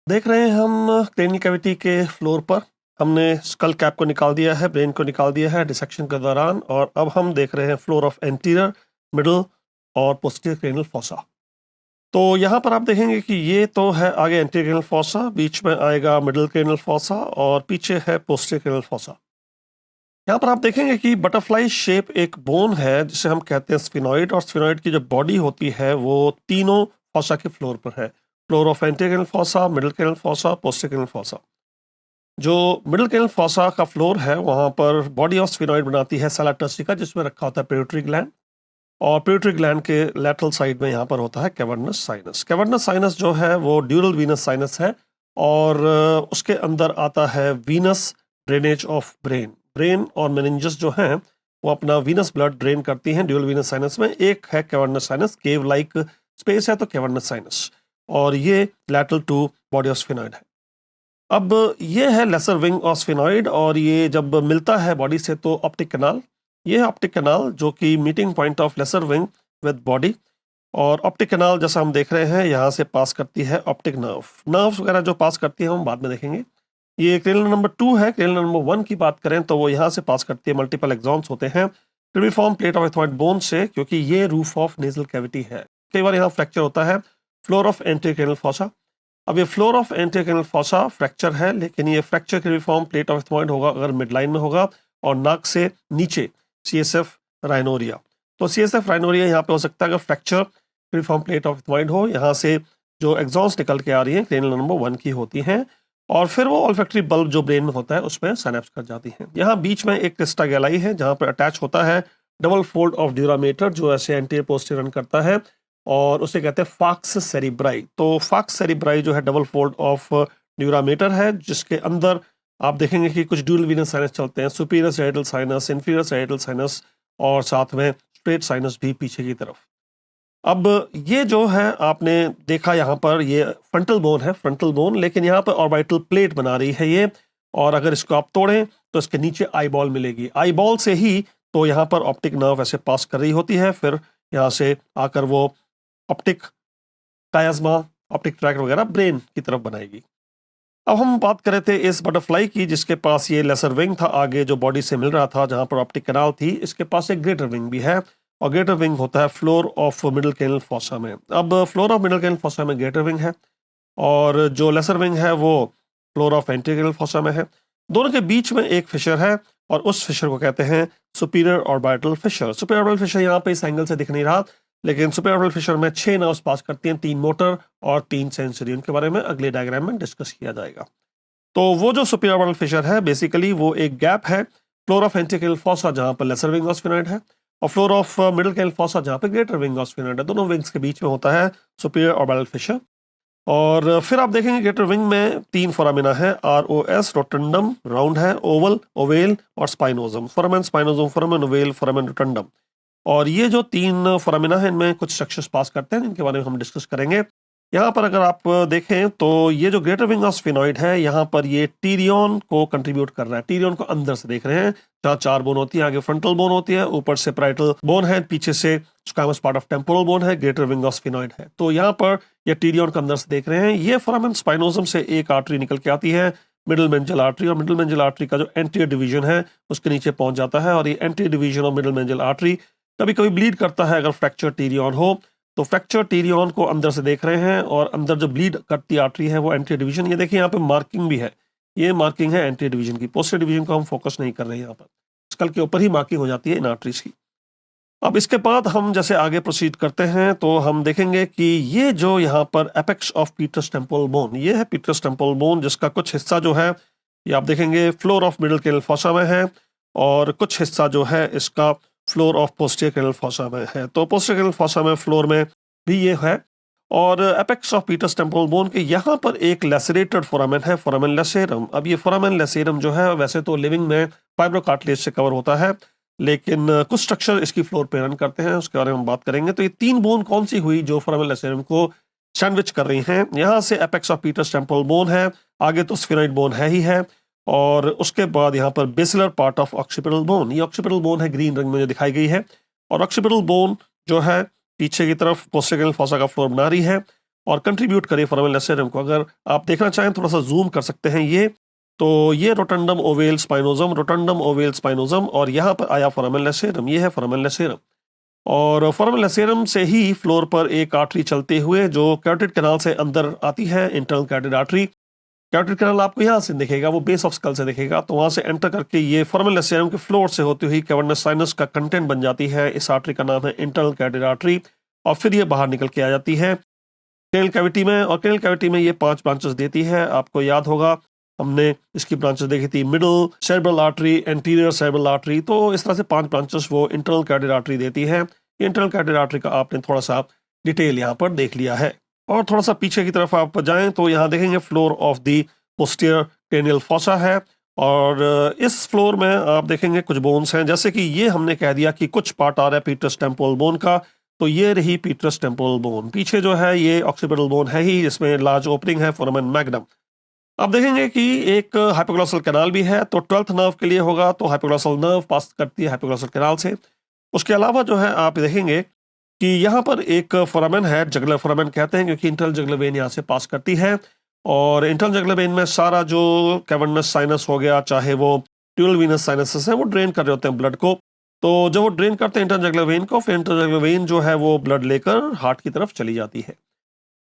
देख रहे हैं हम क्रेनियल कैविटी के फ्लोर पर हमने स्कल कैप को निकाल दिया है, ब्रेन को निकाल दिया है डिसेक्शन के दौरान, और अब हम देख रहे हैं फ्लोर ऑफ एंटीरियर, मिडल और पोस्टीरियर क्रेनियल फॉसा। तो यहाँ पर आप देखेंगे कि ये तो है आगे एंटीरियर क्रेनियल फॉसा, बीच में आएगा मिडल क्रेनियल फॉसा और पीछे है पोस्टीरियर क्रेनियल फॉसा। यहाँ पर आप देखेंगे कि बटरफ्लाई शेप एक बोन है जिसे हम कहते हैं स्फिनॉइड, और स्फिनॉइड की जो बॉडी होती है वो तीनों फॉसा के फ्लोर पर है। Floor of anterior cranial fossa, middle cranial fossa, posterior cranial fossa. जो मिडल क्रेनियल फॉसा का फ्लोर है वहाँ पर बॉडी ऑफ स्फिनॉइड बनाती है सेला टर्सिका, जिसमें रखा होता है पिट्यूटरी ग्लैंड, और पिट्यूटरी ग्लैंड के लैटरल साइड में यहाँ पर होता है कैवर्नस साइनस। कैवर्नस साइनस जो है वो ड्यूरल वीनस साइनस है, और उसके अंदर आता है Venus drainage of brain. Brain और मेनिंजस जो हैं वो अपना वीनस ब्लड ड्रेन करती हैं ड्यूरल वीनस साइनस में। एक है cavernous sinus, cave like space है तो कैवर्नस साइनस, और ये lateral to body of sphenoid है। अब ये है लेसर विंग ऑफ स्फिनॉइड, और ये जब मिलता है बॉडी से तो ऑप्टिक कैनाल, ये है ऑप्टिक कैनाल जो कि meeting point of lesser wing with body. और ऑप्टिक कैनाल जैसा हम देख रहे हैं यहाँ से पास करती है ऑप्टिक नर्व। नर्व्स वगैरह जो पास करती है हम बाद में देखेंगे। ये क्रेनियल नंबर 2 है। क्रेनियल नंबर 1 की बात करें तो वो यहाँ से पास करती है, मल्टीपल एक्सॉन्स होते हैं क्रिमिफॉर्म प्लेट ऑफ एथमॉइड बोन से, क्योंकि ये रूफ ऑफ नेजल कैविटी है। कई बार यहाँ फ्रैक्चर होता है floor of anterior cranial fossa. अब ये floor of anterior cranial fossa fracture है, लेकिन ये फ्रैक्चर क्रिमिफॉर्म प्लेट ऑफ एथमॉइड होगा अगर मिड लाइन में होगा और नाक से नीचे CSF राइनोरिया। तो CSF राइनोरिया यहाँ पे हो सकता है अगर फ्रैक्चर क्रिमिफॉर्म प्लेट ऑफ एथमॉइड हो। यहाँ से जो एक्सॉन्स निकल के आ रही हैं क्रेनियल नंबर 1 की होती हैं, और फिर वो ऑल्फैक्टरी बल्ब जो ब्रेन में होता है उसमें साइनेप्स कर जाती हैं। यहाँ बीच में एक क्रिस्टा गैलाई है जहाँ पर अटैच होता है डबल फोल्ड ऑफ ड्यूरामेटर जो ऐसे एंटीरियर पोस्टीरियर रन करता है, और उसे कहते हैं फाक्स सेरिब्राई। तो फाक्स सेरिब्राई जो है डबल फोल्ड ऑफ ड्यूरामेटर है, जिसके अंदर आप देखेंगे कि कुछ ड्यूल वीनस साइनस चलते हैं, superior sagittal sinus, inferior sagittal sinus, और साथ में स्ट्रेट साइनस भी पीछे की तरफ। अब ये जो है आपने देखा यहाँ पर ये फ्रंटल बोन है, फ्रंटल बोन, लेकिन यहाँ पर ऑर्बिटल प्लेट बना रही है ये, और अगर इसको आप तोड़ें तो इसके नीचे आईबॉल मिलेगी। आईबॉल से ही तो यहाँ पर ऑप्टिक नर्व ऐसे पास कर रही होती है, फिर यहाँ से आकर वो ऑप्टिक कायस्मा, ऑप्टिक ट्रैक्ट वगैरह ब्रेन की तरफ बनाएगी। अब हम बात कर रहे थे इस बटरफ्लाई की जिसके पास ये लेसर विंग था आगे जो बॉडी से मिल रहा था, जहाँ पर ऑप्टिक कैनाल थी। इसके पास एक ग्रेटर विंग भी है, और ग्रेटर विंग होता है floor of middle cranial fossa में। अब floor of middle cranial fossa में ग्रेटर विंग है, और जो लेसर विंग है वो floor of anterior cranial fossa में है। दोनों के बीच में एक फिशर है, और उस फिशर को कहते हैं superior orbital Fisher. Superior orbital Fisher यहाँ पे इस एंगल से दिख नहीं रहा, लेकिन सुपीरियर ऑर्बिटल फिशर में 6 नर्व्स पास करती हैं, 3 मोटर और 3 सेंसरी। उनके बारे में अगले डायग्राम में डिस्कस किया जाएगा। तो वो जो सुपीरियर ऑर्बिटल फिशर है बेसिकली वो एक गैप है floor of anterior cranial fossa जहाँ पर लेसर विंग ऑफ स्फिनॉइड है, और floor of middle cranial fossa जहाँ पे ग्रेटर विंग ऑफ स्फिनॉइड है। दोनों विंग्स के बीच में होता है सुपीरियर ऑर्बिटल फिशर। और फिर आप देखेंगे ग्रेटर विंग में 3 फोरामिना है, ROS, रोटंडम राउंड है, ओवल, ओवेल और स्पाइनोजम, फोरामेन स्पाइनोजम, फोरामेन ओवेल, फोरामेन रोटंडम। और ये जो 3 फोरामिना है इनमें कुछ स्ट्रक्चर्स पास करते हैं जिनके बारे में हम डिस्कस करेंगे। यहाँ पर अगर आप देखें तो ये जो ग्रेटर विंग ऑफ स्फिनॉइड है यहाँ पर ये टीरियन को कंट्रीब्यूट कर रहा है। टीरियन को अंदर से देख रहे हैं, जहाँ 4 बोन होती है, आगे फ्रंटल बोन होती है, ऊपर से पैराइटल बोन है, पीछे से squamous part of temporal bone है, ग्रेटर विंग ऑफ स्फिनॉइड है। तो यहाँ पर ये टीरियन को अंदर से देख रहे हैं। ये फोरामेन स्पाइनोजम से एक आर्टरी निकल के आती है, मिडल मेंजल आर्टरी, और मिडल मेंजल आर्टरी का जो एंटीरियर डिवीजन है उसके नीचे पहुंच जाता है, और ये anterior division of middle meningeal artery कभी कभी ब्लीड करता है अगर फ्रैक्चर टीरियन हो। तो फ्रैक्चर टीरियन को अंदर से देख रहे हैं, और अंदर जो ब्लीड करती आर्टरी है वो एंटीरियर डिवीजन। ये देखिए यहाँ पे मार्किंग भी है, ये मार्किंग है एंटीरियर डिवीजन की। पोस्टीरियर डिवीजन को हम फोकस नहीं कर रहे हैं, यहाँ पर स्कल के ऊपर ही मार्किंग हो जाती है इन आर्टरीज की। अब इसके बाद हम जैसे आगे प्रोसीड करते हैं तो हम देखेंगे कि ये जो यहाँ पर apex of petrous temporal bone, ये है पीटर्स टेम्पोरल बोन, जिसका कुछ हिस्सा जो है ये आप देखेंगे floor of middle cranial fossa में है, और कुछ हिस्सा जो है इसका floor of posterior cranial fossa में है। तो पोस्टीरियर क्रेनियल फॉसा में फ्लोर में भी ये है। और apex of petrous temporal bone के यहाँ पर एक लेसरेटेड फोरामेन है, फोरामेन लेसेरम। अब ये फोरामेन लेसेरम जो है वैसे तो लिविंग में फाइब्रोकार्टिलेज से कवर होता है, लेकिन कुछ स्ट्रक्चर इसकी फ्लोर पे रन करते हैं, उसके बारे में हम बात करेंगे। तो ये 3 बोन कौन सी हुई जो फोरामेन लेसेरम को सैंडविच कर रही हैं? यहाँ से apex of petrous temporal bone है, आगे तो स्फिनॉइड बोन है ही है, और उसके बाद यहाँ पर basilar part of occipital bone. ये ऑक्सीपिटल बोन है, ग्रीन रंग में जो दिखाई गई है, और ऑक्सीपिटल बोन जो है पीछे की तरफ पोस्टीरियर क्रेनियल फॉसा का फ्लोर बना रही है, और कंट्रीब्यूट करे फोरामेन लेसेरम को। अगर आप देखना चाहें थोड़ा सा जूम कर सकते हैं ये, तो ये रोटंडम ओवेल स्पाइनोजम, रोटंडम ओवेल स्पाइनोजम, और यहाँ पर आया फोरामेन लेसेरम, ये है फोरामेन लेसेरम। और फोरामेन लेसेरम से ही फ्लोर पर एक आर्टरी चलते हुए जो कैरोटिड कैनाल से अंदर आती है, internal carotid artery. Carotid canal आपको यहाँ से दिखेगा, वो बेस ऑफ स्कल से दिखेगा, तो वहां से एंटर करके ये फोरामेन लेसेरम के फ्लोर से होती हुई कैवर्नस साइनस का कंटेंट बन जाती है। इस आर्टरी का नाम है इंटरनल कैरोटिड आर्टरी, और फिर ये बाहर निकल के आ जाती है क्रेनियल कैविटी में, और क्रेनियल कैविटी में ये 5 ब्रांचेस देती है। आपको याद होगा हमने इसकी ब्रांचेस देखी थी, middle cerebral artery, anterior cerebral artery, तो इस तरह से 5 ब्रांचेस वो इंटरनल कैरोटिड आर्टरी देती है। इंटरनल कैरोटिड आर्टरी का आपने थोड़ा सा डिटेल यहाँ पर देख लिया है। और थोड़ा सा पीछे की तरफ आप जाएं तो यहाँ देखेंगे floor of the posterior cranial fossa है, और इस फ्लोर में आप देखेंगे कुछ बोन्स हैं, जैसे कि ये हमने कह दिया कि कुछ पार्ट आ रहा है पीटरस टेम्पोरल बोन का, तो ये रही पीटरस टेम्पोरल बोन। पीछे जो है ये ऑक्सीपिटल बोन है ही, जिसमें लार्ज ओपनिंग है, फोरामेन मैग्नम। आप देखेंगे कि एक हाइपोग्लॉसल कैनाल भी है, तो 12th नर्व के लिए होगा तो हाइपोग्लॉसल नर्व पास करती है हाइपोग्लॉसल कैनाल से। उसके अलावा जो है आप देखेंगे कि यहाँ पर एक फोरामेन है, जगलर फोरामेन कहते हैं, क्योंकि इंटरनल जगलर वेन यहाँ से पास करती है, और इंटरनल जगलर वेन में सारा जो कैवर्नस साइनस हो गया, चाहे वो ट्यूरल वीनस साइनसेस है, वो ड्रेन कर रहे होते हैं ब्लड को। तो जब वो ड्रेन करते हैं इंटरनल जगलर वेन को, फिर इंटरनल जगलर वेन जो है वो ब्लड लेकर हार्ट की तरफ चली जाती है।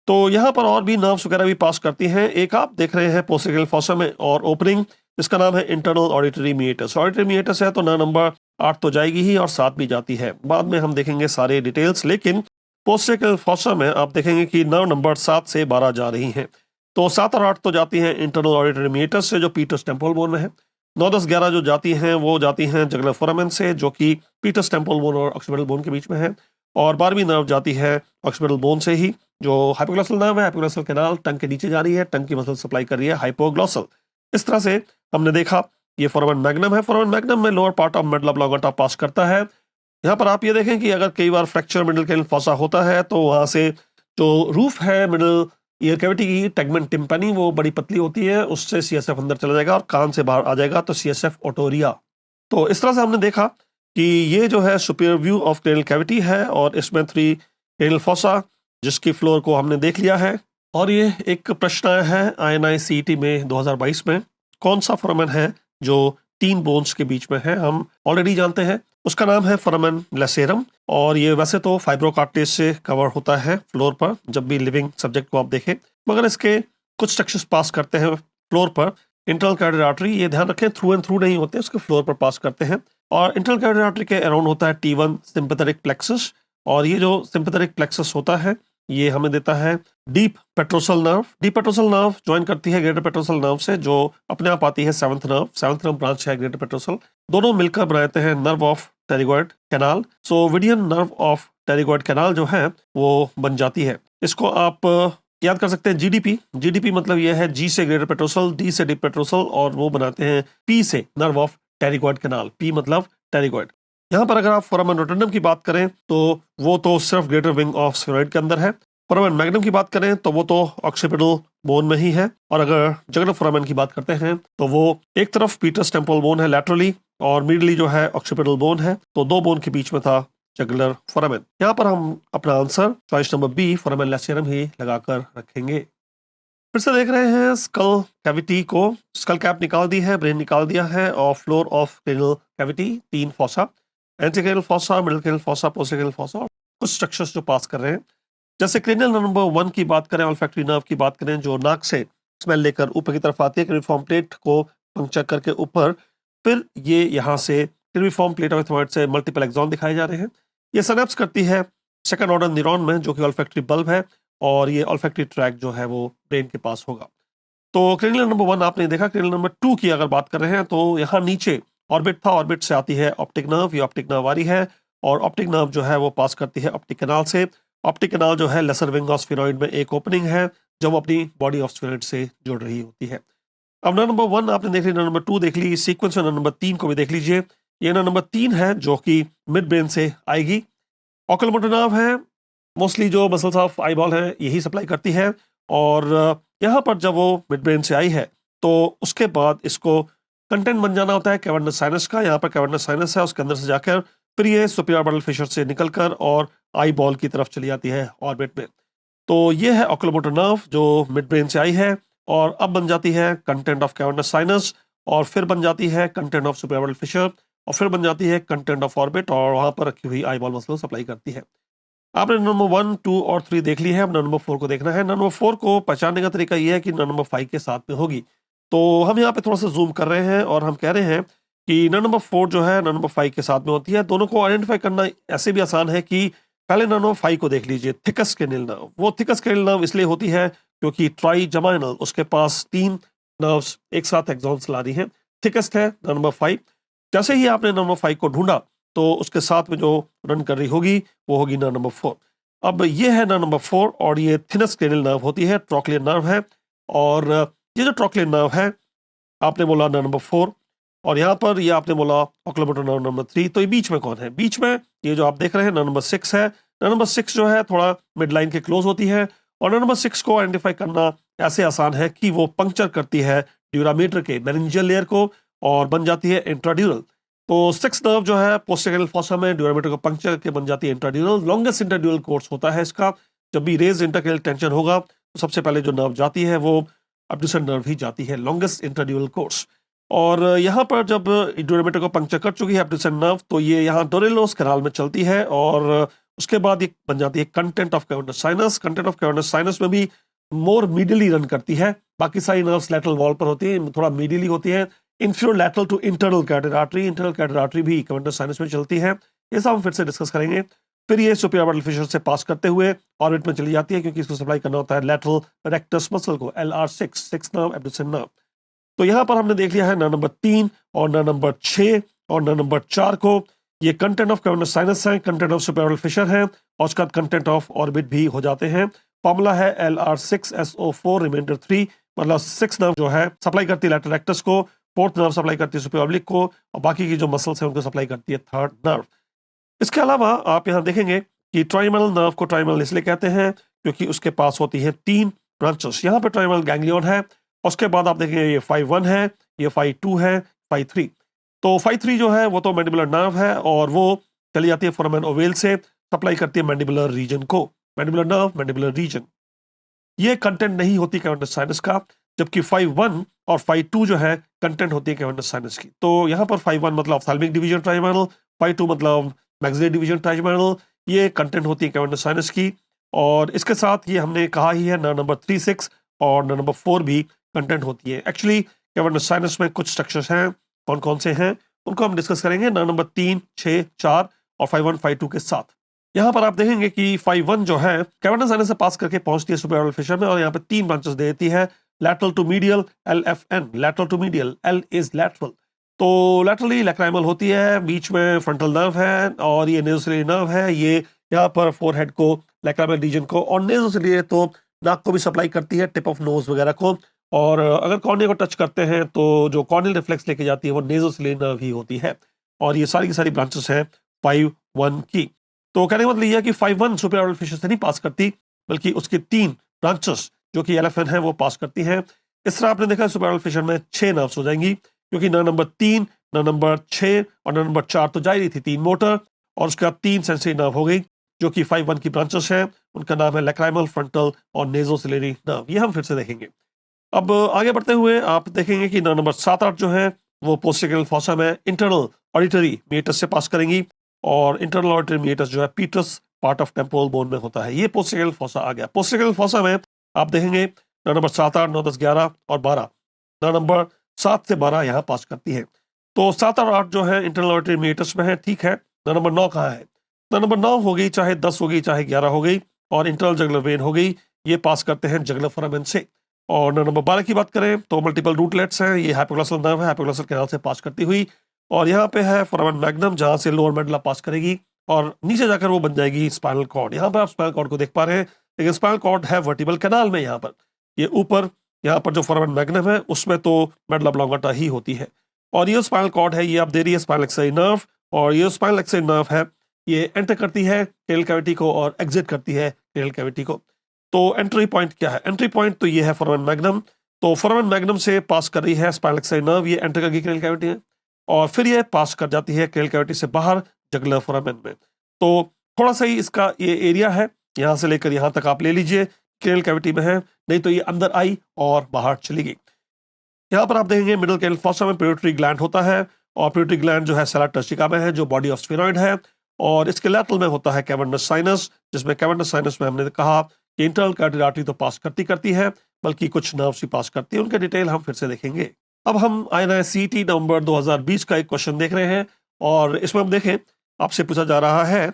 तो यहाँ पर और भी नर्व्स वगैरह भी पास करती हैं। एक आप देख रहे हैं पोस्टीरियर फॉसा में और ओपनिंग, इसका नाम है इंटरनल ऑडिटरी मीएटस। ऑडिटरी मीएटस है तो नंबर 8 तो जाएगी ही, और 7 भी जाती है, बाद में हम देखेंगे सारे डिटेल्स। लेकिन पोस्टीरियर फॉसा में आप देखेंगे कि नंबर 7 से 12 जा रही हैं, तो 7 और 8 तो जाती हैं इंटरनल ऑडिटरी मीएटस से, जो पीटरस टेम्पोरल बोन में है। 9, 10, 11 जो जाती हैं वो जाती हैं जगलर फोरामेन से, जो कि पीटरस टेम्पोरल बोन और ऑक्सीपिटल बोन के बीच में है। और 12वीं नर्व जाती है ऑक्सीपिटल बोन से ही, जो हाइपोग्लॉसल नर्व है, हाइपोग्लॉसल कैनाल टंग के नीचे जा रही है, टंग की मसल सप्लाई कर रही है हाइपोग्लॉसल। इस तरह से हमने देखा ये फोरामेन मैग्नम है। फोरामेन मैग्नम में lower part of medulla oblongata pass करता है। यहाँ पर आप ये देखें कि अगर कई बार फ्रैक्चर मिडिल कैनाल फॉसा होता है तो वहाँ से जो रूफ है मिडिल ईयर कैविटी की, टेगमेंट टिम्पैनी, वो बड़ी पतली होती है, उससे सीएसएफ अंदर चला जाएगा और कान से बाहर आ जाएगा, तो सीएसएफ ओटोरिया। तो इस तरह से हमने देखा कि ये जो है superior view of cranial cavity है, और इसमें 3 क्रेनियल फॉसा जिसकी फ्लोर को हमने देख लिया है। और ये एक प्रश्न आया है INI-CET में 2022 में, कौन सा फोरामेन है जो 3 बोन्स के बीच में है? हम ऑलरेडी जानते हैं, उसका नाम है फोरामेन लेसेरम, और ये वैसे तो फाइब्रोकार्टिलेज से कवर होता है फ्लोर पर जब भी लिविंग सब्जेक्ट को आप देखें, मगर इसके कुछ स्ट्रक्चर्स पास करते हैं फ्लोर पर। इंटरनल कैरोटिड आर्टरी, ये ध्यान रखें, थ्रू एंड थ्रू नहीं होते, उसके फ्लोर पर पास करते हैं। और इंटरनल कैरोटिड आर्टरी के अराउंड होता है T1 सिंपैथेटिक प्लेक्सस, और ये जो सिंपैथेटिक प्लेक्सस होता है ये हमें देता है deep petrosal nerve. Deep petrosal nerve join करती है ग्रेटर पेट्रोसल नर्व से, जो अपने आप आती है 7th nerve. 7th nerve branch है ग्रेटर पेट्रोसल, दोनों मिलकर बनाते हैं nerve of pterygoid canal. So Vidian nerve of pterygoid canal जो है वो बन जाती है। इसको आप याद कर सकते हैं GDP। GDP मतलब ये है G से ग्रेटर पेट्रोसल, D से डीप पेट्रोसल, और वो बनाते हैं P से nerve of pterygoid canal. P मतलब टेरिगॉइड। यहाँ पर अगर आप फोरामेन रोटंडम की बात करें तो वो तो सिर्फ ग्रेटर विंग ऑफ स्फेरॉइड के अंदर है। फोरामेन मैग्नम की बात करें तो वो तो ऑक्सीपिटल बोन में ही है। और अगर जगलर फोरामेन की बात करते हैं तो वो एक तरफ पीटरस टेम्पोरल बोन है लैटरली, और मिडली जो है ऑक्सीपिटल बोन है, तो 2 बोन के बीच में था जगलर फोरामेन। यहाँ पर हम अपना answer choice number B foramen lacerum ही लगाकर रखेंगे। फिर से देख रहे हैं स्कल कैविटी को, स्कल कैप निकाल दी है, ब्रेन निकाल दिया है, और floor of cranial cavity 3 fossa, anterior cranial fossa, middle cranial fossa, posterior fossa, और कुछ स्ट्रक्चर्स जो पास कर रहे हैं। जैसे क्रेनियल नंबर 1 की बात करें, ऑल्फैक्टरी नर्व की बात करें, जो नाक से स्मेल लेकर ऊपर की तरफ आती है क्रेनिफॉर्म प्लेट को पंक्चर करके ऊपर, फिर ये यहाँ से क्रेनिफॉर्म प्लेट ऑफ थॉइड से मल्टीपल एक्सॉन दिखाए जा रहे हैं। ये सिनेप्स करती है सेकंड ऑर्डर न्यूरॉन में, जो कि ऑल्फैक्टरी बल्ब है, और ये ऑल्फैक्टरी ट्रैक जो है वो ब्रेन के पास होगा। तो क्रेनियल नंबर 1 आपने देखा। क्रेनियल नंबर 2 की अगर बात कर रहे हैं तो यहाँ नीचे ऑर्बिट था, ऑर्बिट से आती है ऑप्टिक नर्व, ये ऑप्टिक नर्व आ रही है, और ऑप्टिक नर्व जो है वो पास करती है ऑप्टिक कैनाल से। ऑप्टिक कैनाल जो है लेसर विंग ऑफ स्फेरॉइड में एक ओपनिंग है जो वो अपनी बॉडी ऑफ स्फेरॉइड से जुड़ रही होती है। अब नंबर 1 आपने देख ली, नंबर 2 देख ली, सीक्वेंस में नंबर 3 को भी देख लीजिए। ये नंबर 3 है जो कि मिड ब्रेन से आएगी। ऑक्यूलोमोटर नर्व है, मोस्टली जो मसल्स ऑफ आई बॉल है यही सप्लाई करती है, और यहाँ पर जब वो मिड ब्रेन से आई है तो उसके बाद इसको कंटेंट बन जाना होता है कैवर्नस साइनस का। यहाँ पर कैवर्नस साइनस है, उसके अंदर से जाकर फिर ये सुपीरियर ऑर्बिटल फिशर से निकलकर और आई बॉल की तरफ चली जाती है ऑर्बिट में। तो ये है ऑक्यूलोमोटर नर्व जो मिड ब्रेन से आई है और अब बन जाती है कंटेंट ऑफ कैवर्नस साइनस, और फिर बन जाती है कंटेंट ऑफ सुपरऑर्बिटल फिशर, और फिर बन जाती है कंटेंट ऑफ ऑर्बिट, और वहां पर रखी हुई आईबॉल मसल सप्लाई करती है। आपने नंबर 1, 2 और 3 देख ली है, अब नंबर 4 को देखना है। नंबर 4 को पहचानने का तरीका यह है कि नंबर 5 के साथ में होगी। तो हम यहाँ पे थोड़ा सा जूम कर रहे हैं और हम कह रहे हैं कि नंबर 4 जो है नंबर 5 के साथ में होती है। दोनों को आइडेंटिफाई करना ऐसे भी आसान है कि पहले नंबर 5 को देख लीजिए, थिकस क्रेनियल नर्व। वो थिकस क्रेनियल नर्व इसलिए होती है क्योंकि ट्राइजेमाइनल, उसके पास 3 नर्व्स एक साथ एक्सॉन्स ला रही हैं, थिकस्ट है नंबर 5। जैसे ही आपने नंबर 5 को ढूंढा तो उसके साथ में जो रन कर रही होगी वो होगी नंबर 4। अब ये है नंबर 4 और ये थिनस क्रेनियल नर्व होती है, ट्रोक्लियर नर्व है। और ये जो ट्रोक्लियर नर्व है, आपने बोला नंबर 4, और यहाँ पर ये आपने बोला ऑक्यूलोमोटर नर्व नंबर 3, तो ये बीच में कौन है? बीच में ये जो आप देख रहे हैं नंबर 6 है। नंबर 6 जो है थोड़ा मिड लाइन के क्लोज होती है, और नंबर 6 को आइडेंटिफाई करना ऐसे आसान है कि वो पंक्चर करती है ड्यूरामीटर के मेनिंजियल लेयर को और बन जाती है इंट्राड्यूरल। तो 6 नर्व जो है पोस्टीरियर फॉसा में ड्यूरामीटर को पंक्चर के बन जाती है इंट्राड्यूरल। लॉन्गेस्ट इंटरड्यूरल कोर्स होता है इसका। जब भी रेज इंटरक्रेनियल टेंशन होगा तो सबसे पहले जो नर्व जाती है वो अब्ड्यूसन नर्व ही जाती है, लॉन्गेस्ट इंटरड्यूरल कोर्स। और यहाँ पर जब ड्यूरामीटर को पंक्चर कर चुकी है अब्ड्यूसन नर्व, तो ये यहाँ डोरेलोस कैनाल में चलती है, और उसके बाद ये बन जाती है content of cavernous sinus. Content of cavernous sinus में भी मोर मीडियली रन करती है, बाकी सारी नर्व्स लैटरल वॉल पर होती है, थोड़ा मीडियली होती है। Inferior lateral to internal carotid artery, internal carotid artery भी कैवर्नस साइनस में चलती है। ये सब हम फिर से डिस्कस करेंगे। फिर ये सुपीरियर ऑर्बिटल फिशर से पास करते हुए ऑर्बिट में चली जाती है, क्योंकि इसको सप्लाई करना होता है लैटरल रेक्टस मसल को, LR6 6 नर्व एब्ड्यूसन नर्व। तो यहाँ पर हमने देख लिया है नंबर 3 और नंबर 6 और नंबर 4 को। ये कंटेंट ऑफ कैवर्नस साइनस है, content of superior orbital Fisher है, और उसका कंटेंट ऑफ ऑर्बिट भी हो जाते हैं। फॉर्मूला है LR6SO4 रिमाइंडर 3, मतलब 6 नर्व जो है सप्लाई करती है लैटरल रेक्टस को, 4th नर्व सप्लाई करती है सुपीरियर ऑब्लिक को, और बाकी की जो मसल्स हैं उनको सप्लाई करती है 3rd नर्व। इसके अलावा आप यहाँ देखेंगे कि ट्राइमेनल नर्व को ट्राइमेनल इसलिए कहते हैं क्योंकि उसके पास होती है 3 ब्रांचेस। यहाँ पे ट्राइमेनल गैंग्लियन है, उसके बाद आप देखेंगे ये 5-1 है, ये 5-2 है, 5-3। तो 5-3 जो है वो तो मैंडिबुलर नर्व है, और वो चली जाती है फोरामेन ओवेल से, सप्लाई करती है मैंडिबुलर रीजन को। मैंडिबुलर नर्व, मैंडिबुलर रीजन, ये कंटेंट नहीं होती कैवर्नस साइनस का, जबकि 5-1 और 5-2 जो है कंटेंट होती है कैवर्नस साइनस की। तो यहाँ पर 5-1 मतलब ऑप्थेल्मिक डिवीजन ट्राइमेनल, 5-2 मतलब मैक्सिलरी डिवीजन ट्राइमेनल, ये कंटेंट होती है कैवर्नस साइनस की। और इसके साथ ये हमने कहा ही है नंबर 3, 6 और नंबर 4 भी कंटेंट होती है। एक्चुअली कैवर्नस साइनस में कुछ स्ट्रक्चर्स हैं, कौन कौन से हैं उनको हम डिस्कस करेंगे नंबर 3, 6, 4 और 5-1, 5-2 के साथ। यहाँ पर आप देखेंगे कि 5-1 जो है कैवर्नस साइनस से पास करके पहुंचती है सुपीरियर ऑर्बिटल फिशर में, और यहाँ पे 3 ब्रांचेस दे देती है, lateral to medial, LFN, lateral to medial, L is lateral. तो लैटरली लैक्राइमल होती है, बीच में फ्रंटल नर्व है, और ये नेज़ोसिलियरी नर्व है, ये यहाँ पर फोरहेड को, लैक्राइमल रीजन को, और नेज़ोसिलियरी तो नाक को भी सप्लाई करती है, टिप ऑफ नोज वगैरह को। और अगर कॉर्निया को टच करते हैं तो जो कॉर्नियल रिफ्लेक्स लेके जाती है वो नेज़ोसिलियरी नर्व ही होती है। और ये सारी की सारी ब्रांचेस हैं 5-1 की। तो कहने का मतलब यह है कि 5-1 सुपीरियर ऑर्बिटल फिशर से नहीं पास करती, बल्कि उसकी 3 ब्रांचेस जो कि LFN है वो पास करती हैं। इस तरह आपने देखा सुपीरियर ऑर्बिटल फिशर में 6 नर्व्स हो जाएंगी, क्योंकि न नंबर 3, न नंबर 6 और न नंबर 4 तो जा ही रही थी, 3 मोटर, और उसके बाद 3 सेंसरी नर्व हो गई जो कि 5-1 की ब्रांचेस हैं। उनका नाम है लैक्राइमल, फ्रंटल और नेज़ोसिलियरी नर्व। ये हम फिर से देखेंगे। अब आगे बढ़ते हुए आप देखेंगे कि नंबर 7-8 जो है वो पोस्टीरियर फॉसा में इंटरनल ऑडिटरी मीटस से पास करेंगी, और इंटरनल ऑडिटरी मीटस जो है Pitt's part of temporal bone में होता है। ये पोस्टीरियर फॉसा आ गया। पोस्टीरियर फॉसा में आप देखेंगे नंबर 7-8, 9, 10, 11 और 12, नंबर 7 से 12 यहाँ पास करती है। तो 7 और 8 जो है इंटरनल ऑडिटरी मीटस में है, ठीक है। नंबर 9 कहाँ है? नंबर 9 हो गई, चाहे 10 हो गई, चाहे 11 हो गई, और इंटरनल जगुलर वेन हो गई, ये पास करते हैं जगुलर फोरामेन से। और नंबर 12 की बात करें तो मल्टीपल रूटलेट्स हैं, ये हाइपोग्लॉसल नर्व है, हाइपोग्लॉसल कैनाल से पास करती हुई, और यहाँ पे है फोरामेन मैग्नम जहाँ से लोअर मेडुला पास करेगी, और नीचे जाकर वो बन जाएगी स्पाइनल कॉर्ड। यहाँ पर आप स्पाइनल कॉर्ड को देख पा रहे हैं, लेकिन स्पाइनल कॉर्ड है वर्टिबल कैनाल में। यहाँ पर ये ऊपर यहाँ पर जो फोरामेन मैग्नम है उसमें तो मेडुला ऑब्लोंगेटा ही होती है, और ये स्पाइनल कॉर्ड है, ये आप दे रही है स्पाइनल एक्सेसरी नर्व, और ये स्पाइनल एक्सेसरी नर्व है, ये एंटर करती है क्रेनियल कैविटी को और एग्जिट करती है क्रेनियल कैविटी को। तो एंट्री पॉइंट क्या है? एंट्री पॉइंट तो ये है फोरामेन मैग्नम। तो फोरामेन मैग्नम से पास कर रही है स्पाइनल एक्सेसरी नर्व, ये एंटर करके क्रेनियल कैविटी है, और फिर ये पास कर जाती है क्रेनियल कैविटी से बाहर जगुलर फोरामेन में। तो थोड़ा सा ही इसका ये एरिया है, यहाँ से लेकर यहाँ तक आप ले लीजिए, क्रेनियल कैविटी में है, नहीं तो ये अंदर आई और बाहर चली गई। यहाँ पर आप देखेंगे मिडिल कैनाल फॉसा में पिट्यूटरी ग्लैंड होता है, और पिट्यूटरी ग्लैंड जो है सेला टर्सिका में है, जो बॉडी ऑफ स्फेनॉइड है, और इसके लैटरल में होता है कैवर्नस साइनस, जिसमें कैवर्नस साइनस में हमने कहा कि इंटरनल कैरोटिड आर्टरी तो पास करती है, बल्कि कुछ नर्व्स भी पास करती है, उनके डिटेल हम फिर से देखेंगे। अब हम INI-CET नवंबर 2020 का एक क्वेश्चन देख रहे हैं, और इसमें हम देखें, आपसे पूछा जा रहा है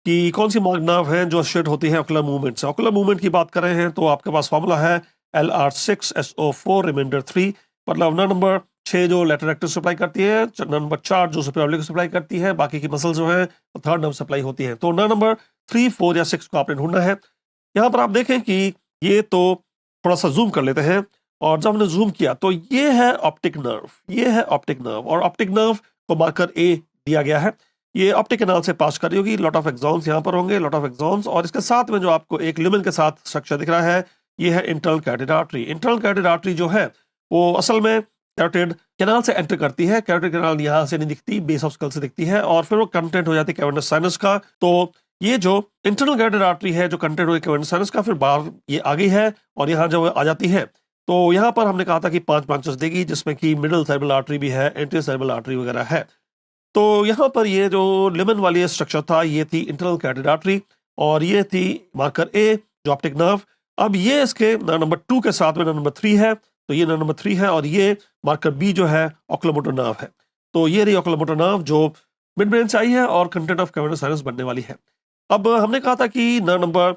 कि कौन सी मार्ग नर्व है जो एसोसिएट होती है ऑकुलर मूवमेंट से। ऑकुलर मूवमेंट की बात कर रहे हैं तो आपके पास फॉर्मूला है LR6SO4 रिमाइंडर 3, मतलब नर्व नंबर 6 जो लेटरल रेक्टस सप्लाई करती है, नर्व नंबर 4 जो सुपीरियर ऑब्लिक सप्लाई करती है, बाकी की मसल जो है वो थर्ड नर्व सप्लाई होती है। तो नर्व नंबर 3, 4 या 6 को आपने ढूंढना है। यहाँ पर आप देखें कि ये तो थोड़ा सा जूम कर लेते हैं, और जब हमने जूम किया तो ये है ऑप्टिक नर्व, ये है ऑप्टिक नर्व, और ऑप्टिक नर्व को मार्कर A दिया गया है। ये ऑप्टिक कैनाल से पास कर रही होगी, लॉट ऑफ एक्सॉन्स यहाँ पर होंगे, लॉट ऑफ एक्सॉन्स, और इसके साथ में जो आपको एक ल्यूमेन के साथ स्ट्रक्चर दिख रहा है, ये है internal carotid artery. Internal carotid artery जो है वो असल में कैरोटिड कैनाल से एंटर करती है। कैरोटिड कैनाल यहाँ से नहीं दिखती, बेस ऑफ स्कल से दिखती है, और फिर वो कंटेंट हो जाती है कैवर्नस साइनस का। तो ये जो इंटरनल कैरोटिड आर्टरी है जो कंटेंट हो कैवर्नस साइनस का, फिर बाहर ये आ गई है, और यहाँ जब आ जाती है तो यहाँ पर हमने कहा था कि 5 ब्रांचेस देगी, जिसमें कि मिडिल सेरेब्रल आर्टरी भी है, एंटीरियर सेरेब्रल आर्टरी वगैरह है। तो यहाँ पर ये जो लिमन वाली स्ट्रक्चर था, ये थी इंटरनल कैरोटिड आर्टरी, और ये थी मार्कर A जो ऑप्टिक नर्व। अब ये इसके नंबर 2 के साथ में नंबर 3 है, तो ये नंबर 3 है, और ये मार्कर B जो है ऑकुलोमोटर नर्व है। तो ये रही ऑकुलोमोटर नर्व जो मिड ब्रेन से आई है और कंटेंट ऑफ कैवर्नस साइनस बनने वाली है। अब हमने कहा था कि नंबर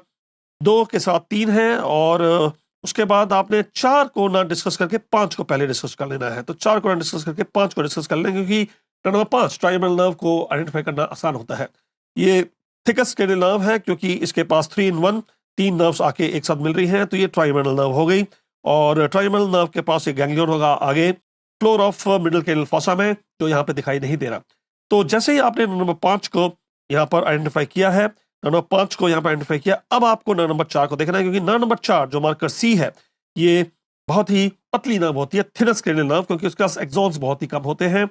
2 के साथ 3 है, और उसके बाद आपने 4 को ना डिस्कस करके 5 को पहले डिस्कस कर लेना है। तो 4 को ना डिस्कस करके 5 को डिस्कस कर लेंगे, क्योंकि नंबर 5 ट्राइमेबल नर्व को आइडेंटिफाई करना आसान होता है। ये थिकेस्ट क्रेनियल नर्व है, क्योंकि इसके पास 3 in 1 3 नर्व्स आके एक साथ मिल रही हैं, तो ये ट्राइमेबल नर्व हो गई। और ट्राइमेबल नर्व के पास एक गैंग्लियन होगा आगे floor of middle canal fossa में, जो यहाँ पे दिखाई नहीं दे रहा। तो जैसे ही आपने नंबर 5 को यहाँ पर आइडेंटिफाई किया है, नंबर 5 को यहाँ पर आइडेंटिफाई किया, अब आपको नंबर 4 को देखना है, क्योंकि नंबर 4 जो मार्कर C है, ये बहुत ही पतली नर्व होती है, थिनेस्ट क्रेनियल नर्व, क्योंकि उसके पास एक्सॉन्स बहुत ही कम होते हैं।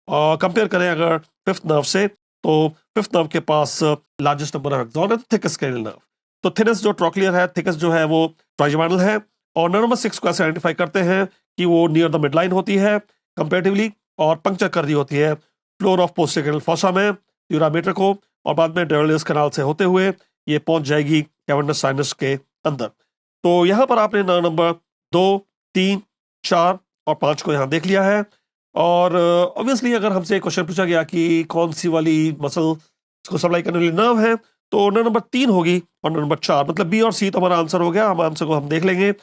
कंपेयर करें अगर 5th नर्व से, तो 5th नर्व के पास लार्जेस्ट नंबर ऑफ एक्सॉन है, थिकेस्ट क्रेनियल नर्व। तो थिनेस्ट जो ट्रोक्लियर है, थिकेस्ट जो है वो ट्राइजेमिनल है। और नंबर 6 को ऐसे आइडेंटिफाई करते हैं कि वो नियर द मिड लाइन होती है कंपेरेटिवली, और पंक्चर कर रही होती है floor of posterior canal fossa में यूरामीटर को, और बाद में डेवलियस कैनाल से होते हुए ये पहुंच जाएगी कैवर्नस साइनस के अंदर। तो यहाँ पर आपने नंबर 2, 3, 4 और 5 को यहाँ देख लिया है। और ऑब्वियसली अगर हमसे क्वेश्चन पूछा गया कि कौन सी वाली मसल को सप्लाई करने वाली नर्व है, तो नंबर 3 होगी, और नंबर 4, मतलब B और C तो हमारा आंसर हो गया। हम आंसर को हम देख लेंगे।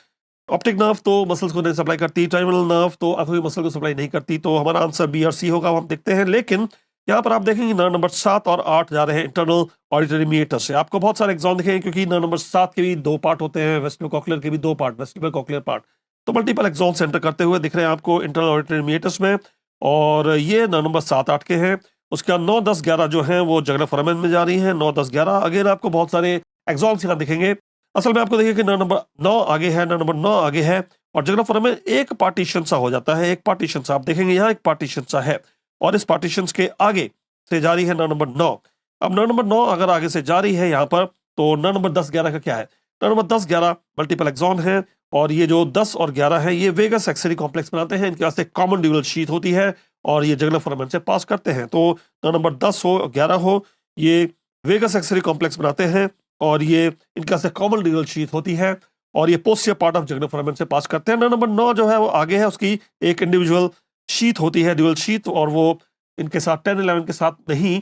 ऑप्टिक नर्व तो मसल्स को नहीं सप्लाई करती, ट्राइमेबल नर्व तो आंखों की मसल को सप्लाई नहीं करती, तो हमारा आंसर B और C होगा, हम देखते हैं। लेकिन यहाँ पर आप देखेंगे नंबर 7 और 8 जा रहे हैं इंटरनल ऑडिटरी मीटर से। आपको बहुत सारे एग्जाम दिखेंगे, क्योंकि नंबर 7 के भी 2 पार्ट होते हैं, वेस्टिबुलर कॉक्लियर के भी 2 पार्ट, वेस्टिबुलर कॉक्लियर पार्ट, तो मल्टीपल एग्जाम सेंटर करते हुए दिख रहे हैं आपको इंटरनल ऑडिटरी मीटर्स में। और ये नंबर 7, 8 के हैं। उसके बाद 9, 10, 11 जो हैं वो जगुलर फोरामेन में जा रही हैं। 9, 10, 11 अगेन आपको बहुत सारे एग्जाम्स यहाँ दिखेंगे। असल में आपको देखिए कि नंबर 9 आगे है, नंबर 9 आगे है, और जगुलर फोरामेन एक पार्टीशन सा हो जाता है, एक पार्टीशन सा आप देखेंगे यहाँ एक पार्टीशन सा है, और इस पार्टीशन के आगे से जा रही है नंबर 9। अब नंबर 9 अगर आगे से जा रही है यहाँ पर, तो नंबर 10, 11 का क्या है? नंबर 10, 11 मल्टीपल एक्सॉन है, और ये जो 10 और 11 है ये वेगस एक्सरी कॉम्प्लेक्स बनाते हैं। इनके पास एक कॉमन ड्यूरल शीथ होती है, और ये जगुलर फोरामेन से पास करते हैं। तो नंबर 10 हो 11 हो, ये वेगस एक्सरी कॉम्प्लेक्स बनाते हैं, और ये इनके पास एक कॉमन ड्यूरल शीथ होती है, और ये पोस्टीरियर पार्ट ऑफ जगुलर फोरामेन से पास करते हैं। नंबर 9 जो है वो आगे है, उसकी एक इंडिविजुअल शीथ होती है, ड्यूरल शीथ, और वो इनके साथ 10, 11 के साथ नहीं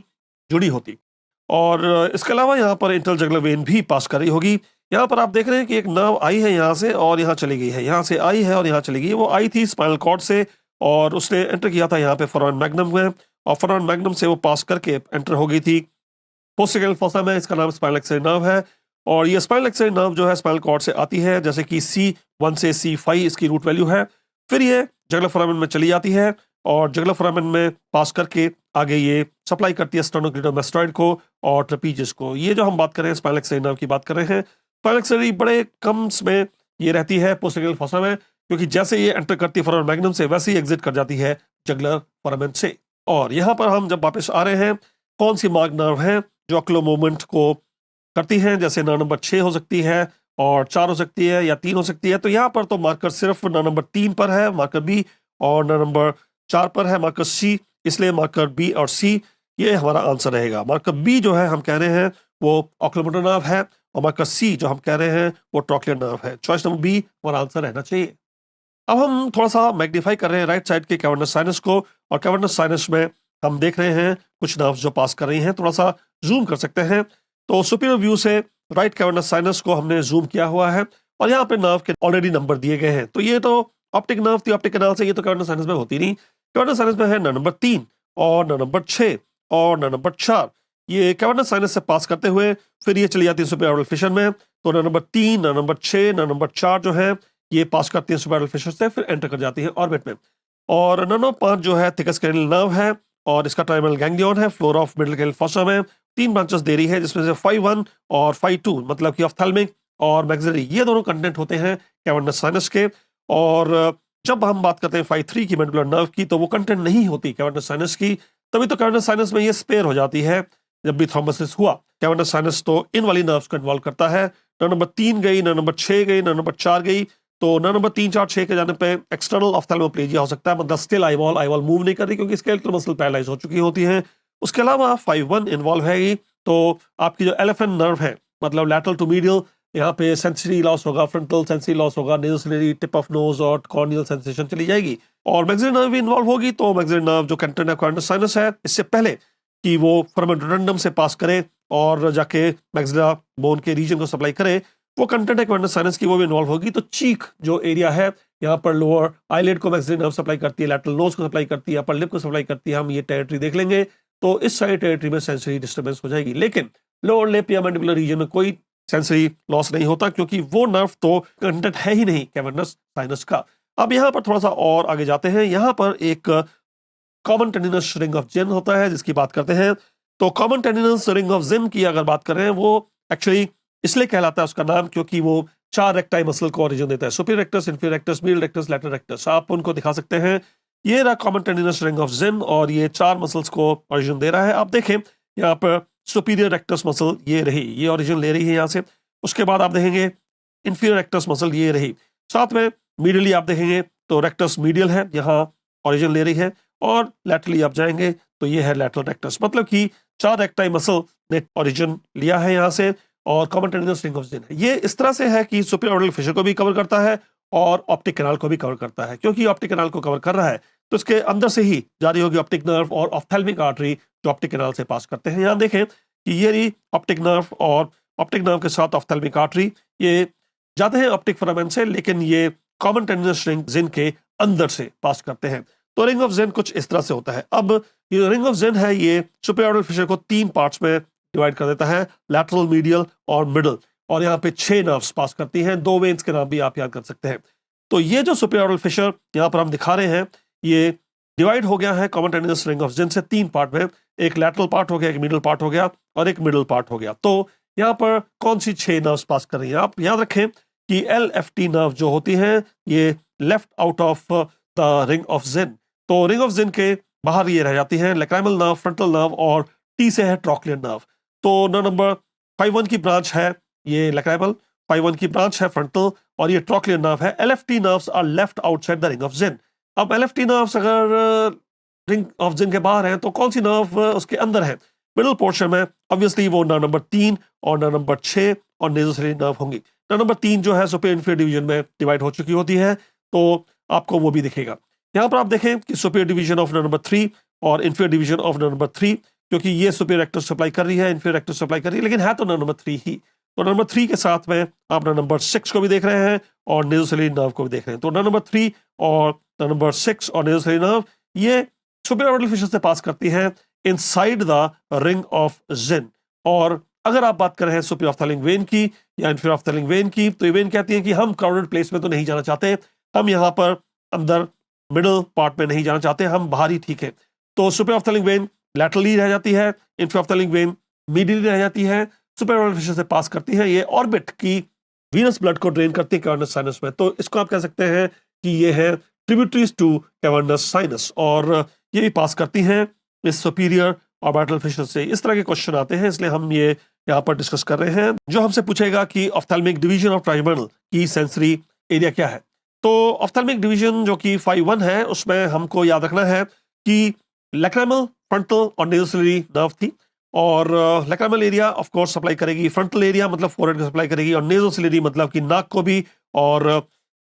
जुड़ी होती। और इसके अलावा यहाँ पर इंटरनल जगुलर वेन भी पास कर रही होगी। यहाँ पर आप देख रहे हैं कि एक नर्व आई है यहाँ से, और यहाँ चली गई है, यहाँ से आई है और यहाँ चली गई। वो आई थी स्पाइनल कॉर्ड से, और उसने एंटर किया था यहाँ पे फोरामेन मैग्नम में, और फोरामेन मैग्नम से वो पास करके एंटर हो गई थी पोस्टीरियर कैनाल फॉसा में। इसका नाम स्पाइनल एक्सरी नर्व है, और ये स्पाइनल एक्सरी नर्व जो है स्पाइनल कॉर्ड से आती है, जैसे कि C1 से C5 इसकी रूट वैल्यू है। फिर ये जगुलर फोरामेन में चली जाती है, और जगुलर फोरामेन में पास करके आगे ये सप्लाई करती है स्टर्नोक्लेइडोमास्टोइड को और ट्रेपीजियस को। ये जो हम बात कर रहे हैं स्पाइनल एक्सरी नर्व की बात कर रहे हैं, स्पाइनल एक्सरी बड़े कम में ये रहती है पोस्टीरियर कैनाल फॉसा में, क्योंकि जैसे ये एंटर करती है फोरामेन मैग्नम से, वैसे ही एग्जिट कर जाती है जगुलर फोरामेन से। और यहाँ पर हम जब वापस आ रहे हैं, कौन सी मार्ग नर्व है जो ऑक्यूलर मूवमेंट को करती हैं, जैसे नर्व नंबर 6 हो सकती है और 4 हो सकती है या 3 हो सकती है। तो यहाँ पर तो मार्कर सिर्फ नर्व नंबर 3 पर है, मार्कर बी, और नर्व नंबर 4 पर है मार्कर सी, इसलिए मार्कर बी और सी ये हमारा आंसर रहेगा। मार्कर बी जो है हम कह रहे हैं वो ऑक्यूलोमोटर नर्व है, और मार्कर सी जो हम कह रहे हैं वो ट्रॉक्लियर नर्व है। चॉइस नंबर बी हमारा आंसर रहना चाहिए। अब हम थोड़ा सा मैग्नीफाई कर रहे हैं राइट साइड के कैवर्नस साइनस को, और कैवर्नस साइनस में हम देख रहे हैं कुछ नर्व्स जो पास कर रही हैं। थोड़ा सा जूम कर सकते हैं, तो सुपीरियर व्यू से राइट कैवर्नस साइनस को हमने जूम किया हुआ है, और यहाँ पे नर्व के ऑलरेडी नंबर दिए गए हैं। तो ये तो ऑप्टिक नर्व थी, ऑप्टिक कैनाल से, ये तो कैवर्नस साइनस में होती नहीं। कैवर्नस साइनस में है नर्व नंबर 3 और नर्व नंबर 6 और नर्व नंबर 4। ये कैवर्नस साइनस से पास करते हुए फिर ये चली जाती है सुपीरियर ऑर्बिटल फिशर में। तो nerve number 3, nerve number 6, nerve number 4 जो है ये पास करती है सुपीरियर ऑर्बिटल फिशर से, फिर एंटर कर जाती है ऑर्बिट में। और नर्व नंबर 5 जो है थिकस क्रेनियल नर्व है, और इसका टर्मिनल गैंग्लियन है, floor of middle cranial fossa में 3 ब्रांचेस दे रही है, जिसमें से 5-1 और 5-2 मतलब कि ऑफ्थेल्मिक और मैक्सिलरी, ये दोनों कंटेंट होते हैं कैवर्नस साइनस के। और जब हम बात करते हैं 5-3 की मैंडिबुलर नर्व की, तो वो कंटेंट नहीं होती कैवर्नस साइनस की, तभी तो कैवर्नस साइनस में ये स्पेयर हो जाती है जब भी थ्रोम्बोसिस हुआ। कैवर्नस साइनस तो इन वाली नर्व्स को इन्वॉल्व करता है। नर्व नंबर 3 गई, नर्व नंबर 6 गई, नर्व नंबर 4 गई, तो नर्व नंबर 3, 4, 6 के जाने पे एक्सटर्नल ऑफ्थेल्मोप्लेजिया हो सकता है, मतलब स्टिल आईवॉल मूव नहीं कर रही क्योंकि स्केलेटल मसल पैरालाइज हो चुकी होती हैं। उसके अलावा 5-1 इन्वॉल्व है, तो आपकी जो एलिफेंट नर्व है, मतलब लैटरल टू मीडियल, यहाँ पे सेंसरी लॉस होगा, फ्रंटल सेंसरी लॉस होगा, नेज़ोसिलरी, टिप ऑफ नोज और कॉर्नियल सेंसेशन चली जाएगी। और मैक्सिलरी नर्व भी इन्वॉल्व होगी, तो मैक्सिलरी नर्व जो कंटेंट है कैवर्नस साइनस है, इससे पहले कि वो फोरामेन रोटंडम से पास करे और जाके मैक्सिला बोन के रीजन को सप्लाई करे, वो कंटेंट है कैवर्नस साइनस की, वो भी इन्वॉल्व होगी। तो चीक जो एरिया है, यहाँ पर लोअर आईलिड को मैक्सिलरी नर्व सप्लाई करती है, लैटरल नोज को सप्लाई करती है, अपर लिप को सप्लाई करती है, हम ये टेरिटरी देख लेंगे। तो इस सारी टेरिटरी में सेंसरी डिस्टर्बेंस हो जाएगी, लेकिन लोअर लिप या मैंडिबुलर रीजन में कोई सेंसरी लॉस नहीं होता, क्योंकि वो नर्व तो कंटेंट है ही नहीं कैवर्नस साइनस का। अब यहाँ पर थोड़ा सा और आगे जाते हैं, यहाँ पर एक कॉमन टेंडिनस रिंग ऑफ जिन होता है जिसकी बात करते हैं। तो कॉमन टेंडिनस रिंग ऑफ जिन की अगर बात करें, वो एक्चुअली इसलिए कहलाता है उसका नाम क्योंकि वो 4 रेक्टाई मसल को ओरिजिन देता है, superior rectus, inferior rectus, medial rectus, lateral rectus. आप उनको दिखा सकते हैं, ये रहा कॉमन टेंडिनस रिंग ऑफ जिन, और ये 4 मसल्स को ओरिजिन दे रहा है। आप देखें यहाँ पर सुपीरियर रेक्टस मसल ये रही, ये ओरिजिन ले रही है यहाँ से। उसके बाद आप देखेंगे इंफीरियर रेक्टस मसल ये रही, साथ में मीडियली आप देखेंगे तो रेक्टस मीडियल है, यहाँ ओरिजिन ले रही है, और लैटरली आप जाएंगे तो ये है लैटरल रेक्टस, मतलब कि 4 रेक्टाई मसल ने ओरिजिन लिया है यहाँ से, और कॉमन टेंडिनस रिंग ऑफ जिन है। ये इस तरह से है कि सुपीरियर ऑर्बिटल फिशर को भी कवर करता है और ऑप्टिक कैनाल को भी कवर करता है। क्योंकि ऑप्टिक कैनाल को कवर कर रहा है, तो इसके अंदर से ही जारी होगी ऑप्टिक नर्व और ऑफ्थेल्मिक आर्टरी जो ऑप्टिक कैनाल से पास करते हैं। यहाँ देखें कि ये रही ऑप्टिक नर्व, और ऑप्टिक नर्व के साथ ऑफ्थेल्मिक आर्टरी, ये जाते हैं ऑप्टिक फिलामेंट से, लेकिन ये कॉमन टेंडिनस रिंग जिन के अंदर से पास करते हैं। तो रिंग ऑफ जिन कुछ इस तरह से होता है। अब ये रिंग ऑफ जिन है, ये सुपीरियर ऑर्बिटल फिशर को 3 पार्ट्स में डिवाइड कर देता है, लैटरल, मीडियल और मिडल, और यहाँ पे 6 नर्व्स पास करती हैं। 2 वेन्स के नाम भी आप याद कर सकते हैं। तो ये जो सुपीरियर ऑर्बिटल फिशर यहाँ पर हम दिखा रहे हैं, ये डिवाइड हो गया है कॉमन टेंडिनस रिंग ऑफ जिन से 3 पार्ट में, एक लैटरल पार्ट हो गया, एक मिडल पार्ट हो गया, और एक मिडल पार्ट हो गया। तो यहाँ पर कौन सी 6 नर्व्स पास कर रही हैं? आप याद रखें कि LFT नर्व जो होती हैं, ये left out of the ring of Zinn, तो रिंग ऑफ जिन के बाहर ये रह जाती है लैक्राइमल नर्व, फ्रंटल नर्व, और T से है ट्रॉक्लियर नर्व। तो नर्व नंबर 5-1 की ब्रांच है ये लैक्राइमल, 5-1 की ब्रांच है फ्रंटल, और ये ट्रॉक्लियर नर्व है। LFT nerves are left outside the ring of Zinn. अब LFT नर्व्स अगर रिंग ऑफ जिन के बाहर है, तो कौन सी नर्व उसके अंदर है? मिडल पोर्शन में ऑब्वियसली वो नर्व नंबर 3 और नर्व नंबर 6 और नेज़ोसिलरी नर्व होंगी। नर्व नंबर 3 जो है सुपीरियर इंफीरियर डिवीजन में डिवाइड हो चुकी होती है, तो आपको वो भी दिखेगा। यहाँ पर आप देखें कि superior division of nerve number 3 और inferior division of nerve number 3, क्योंकि ये सुपीरियर रेक्टस सप्लाई कर रही है, इंफीरियर रेक्टस सप्लाई कर रही है, लेकिन है तो नर्व नंबर 3 ही। तो नर्व नंबर 3 के साथ में आप नर्व नंबर 6 को भी देख रहे हैं और नेज़ोसिलरी नर्व को भी देख रहे हैं। तो नर्व नंबर 3 और नर्व नंबर 6 और नेज़ोसिलरी नर्व ये सुपीरियर ऑर्बिटल फिशर से पास करती हैं इनसाइड द रिंग ऑफ जिन। और अगर आप बात कर रहे हैं सुपीरियर ऑफ्थेलिक वेन की या इंफीरियर ऑफ्थेलिक वेन की, तो ये वेन कहती है कि हम क्राउडेड प्लेस में तो नहीं जाना चाहते, हम यहाँ पर अंदर मिडल पार्ट में नहीं जाना चाहते, हम बाहर ही ठीक है। तो सुपीरियर ऑफ्थेलिक वेन लैटरली रह जाती है, इंफीरियर ऑफ्थेलिक वेन मीडियली रह जाती है, सुपीरियर ऑर्बिटल फिशर से पास करती है, ये ऑर्बिट की वीनस ब्लड को ड्रेन करती है कैवर्नस साइनस में। तो इसको आप कह सकते हैं कि ये है ट्रिब्यूटरीज टू कैवर्नस साइनस, और ये भी पास करती हैं इस सुपीरियर ऑर्बिटल फिशर से। इस तरह के क्वेश्चन आते हैं, इसलिए हम ये यहाँ पर डिस्कस कर रहे हैं, जो हमसे पूछेगा कि ऑफ्थेल्मिक डिवीजन ऑफ ट्राइजेमिनल की सेंसरी एरिया क्या है। तो ऑफ्थेल्मिक डिवीजन जो कि 5-1 है, उसमें हमको याद रखना है कि लैक्रिमल, फ्रंटल और नेज़ोसिलरी नर्व थी, और lacrimal area of course supply करेगी फ्रंटल एरिया मतलब फोरहेड को सप्लाई करेगी, और नेज़ोसिलरी मतलब कि नाक को भी और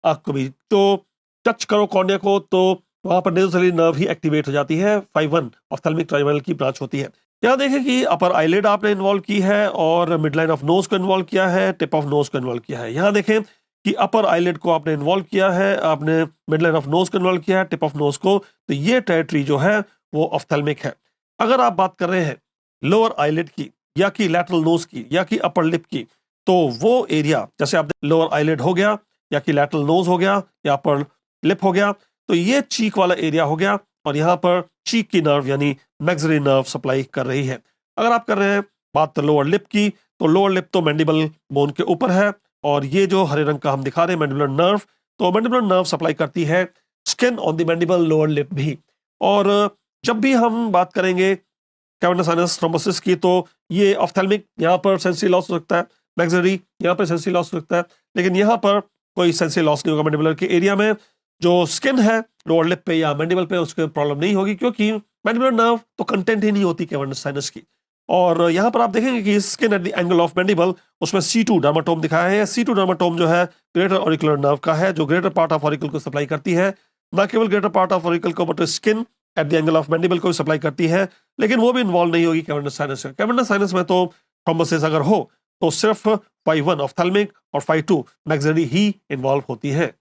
आंख को भी। तो टच करो कॉर्निया को तो वहां पर नेज़ोसिलरी नर्व ही एक्टिवेट हो जाती है। 5-1 ऑफ्थेल्मिक ट्राइजेमिनल की ब्रांच होती है। यहाँ देखें कि अपर आईलिड आपने इन्वॉल्व की है और मिड लाइन ऑफ नोज को इन्वॉल्व किया है, टिप ऑफ नोज को इन्वॉल्व किया है। यहाँ देखें कि अपर आईलिड को आपने इन्वॉल्व किया है, आपने मिड लाइन ऑफ नोज को इन्वॉल्व किया है, टिप ऑफ नोज को, तो ये टेरिटरी जो है वो ऑफ्थेल्मिक है। अगर आप बात कर रहे हैं लोअर आईलिड की या कि लैटरल नोज की या कि अपर लिप की, तो वो एरिया जैसे आप लोअर आईलिड हो गया या कि लैटरल नोज हो गया या अपर लिप हो गया, तो ये चीक वाला एरिया हो गया, और यहाँ पर चीक की नर्व यानी मैक्सिलरी नर्व सप्लाई कर रही है। अगर आप कर रहे हैं बात लोअर लिप की, तो लोअर लिप तो मैंडिबल बोन के ऊपर है, और ये जो हरे रंग का हम दिखा रहे हैं मैंडिबुलर नर्व, तो मैंडिबुलर नर्व सप्लाई करती है skin on the mandible lower lip भी। और जब भी हम बात करेंगे कैवर्नस साइनस थ्रोम्बोसिस की, तो ये ऑफ्थेल्मिक यहाँ पर सेंसरी लॉस हो सकता है, मैक्सिलरी यहाँ पर सेंसरी लॉस हो सकता है, लेकिन यहाँ पर कोई सेंसरी लॉस नहीं होगा। मैंडिबुलर के एरिया में जो स्किन है लोअर लिप पे या मैंडिबल पे, उसके प्रॉब्लम नहीं होगी, क्योंकि मैंडिबुलर नर्व तो कंटेंट ही नहीं होती कैवर्नस साइनस की। और यहाँ पर आप देखेंगे कि skin at the angle of mandible, उसमें C2 डर्माटोम दिखाया है। C2 डर्माटोम जो है ग्रेटर ऑरिकुलर नर्व का है, जो ग्रेटर पार्ट ऑफ ऑरिकल को सप्लाई करती है, ना केवल ग्रेटर पार्ट ऑफ ऑरिकल को but skin at the angle of mandible को भी सप्लाई करती है, लेकिन वो भी इन्वॉल्व नहीं होगी कैवर्नस साइनस में। कैवर्नस साइनस में तो थ्रोम्बोसिस अगर हो तो सिर्फ 5-1 ऑफ्थेल्मिक और 5-2 मैक्सिलरी ही इन्वॉल्व होती है।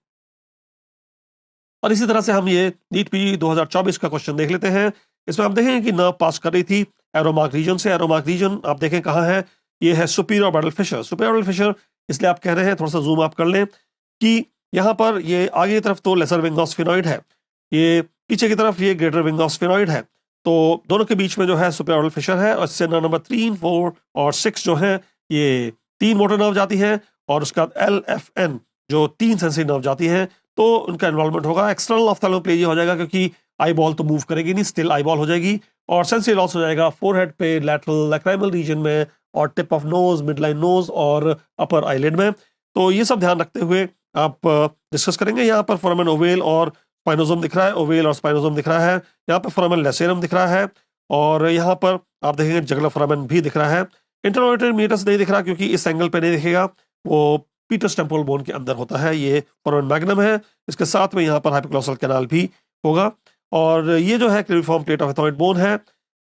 और इसी तरह से हम ये नीट पी 2024 का क्वेश्चन देख लेते हैं। इसमें आप देखेंगे कि नर्व पास कर रही थी एरोमार्क रीजन से। एरोमार्क रीजन आप देखें कहाँ है, ये है superior orbital Fisher. Superior orbital Fisher इसलिए आप कह रहे हैं, थोड़ा सा जूम आप कर लें, कि यहाँ पर ये आगे की तरफ तो लेसर विंग ऑफ स्फेनॉइड है, ये पीछे की तरफ ये ग्रेटर विंग ऑफ स्फेनॉइड है, तो दोनों के बीच में जो है सुपीरियर ऑर्बिटल फिशर है। और इससे नंबर 3, 4 और 6 जो है ये 3 मोटर नर्व जाती है, और उसके बाद LFN जो 3 सेंसरी नर्व जाती हैं, तो उनका इन्वॉल्वमेंट होगा। एक्सटर्नल ऑफ्थेल्मोप्लेजिया हो जाएगा, क्योंकि आई बॉल तो मूव करेगी नहीं, स्टिल आई बॉल हो जाएगी, और सेंसरी लॉस हो जाएगा फोरहेड पे, लैटरल लैक्राइमल रीजन में, और tip of nose, mid line nose और अपर आईलिड में। तो ये सब ध्यान रखते हुए आप डिस्कस करेंगे। यहाँ पर फोरामेन ओवेल और स्पाइनोसोम दिख रहा है, ओवेल और स्पाइनोसोम दिख रहा है। यहाँ पर फोरामेन लेसेरम दिख रहा है, और यहाँ पर आप देखेंगे जगुलर फोरामेन भी दिख रहा है। इंटरओरेटर मीटस नहीं दिख रहा, क्योंकि इस एंगल पे नहीं दिखेगा, वो पीटर्स टेम्पोरल बोन के अंदर होता है। ये फोरामेन मैग्नम है, इसके साथ में यहाँ पर हाइपोग्लॉसल कैनाल भी होगा, और ये जो है क्लेविफॉर्म प्लेट ऑफ एथोइड बोन है।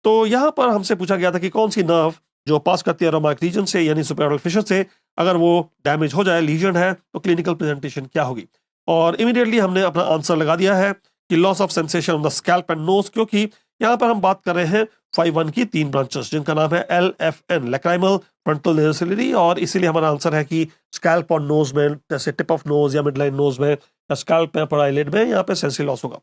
तो यहाँ पर हमसे पूछा गया था कि कौन सी नर्व जो पास करती है एरोमार्क रीजन से यानी सुपीरियर ऑर्बिटल फिशर से, अगर वो डैमेज हो जाए, लीजन है, तो क्लिनिकल प्रेजेंटेशन क्या होगी। और इमीडिएटली हमने अपना आंसर लगा दिया है कि loss of sensation on the scalp and nose, क्योंकि यहाँ पर हम बात कर रहे हैं 5-1 की 3 ब्रांचेस, जिनका नाम है LFN, लैक्राइमल, फ्रंटल, नेज़ोसिलरी, और इसीलिए हमारा आंसर है कि स्कैल्प और नोज में, जैसे टिप ऑफ नोज या मिड लाइन नोज में या स्कैल्प में, अपर आईलिड में, यहाँ पे सेंसरी लॉस होगा।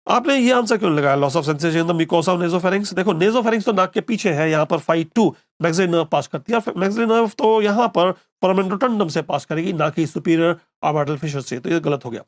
आपने ये आंसर क्यों लगाया, loss of sensation in the mucosa of nasopharynx? देखो नेसोफेरिंक्स तो नाक के पीछे है, यहाँ पर 5-2 मैक्सिलरी नर्व पास करती है, मैक्सिलरी नर्व तो यहाँ पर फोरामेन रोटंडम से पास करेगी, ना कि सुपीरियर ऑर्बिटल फिशर से, तो ये गलत हो गया।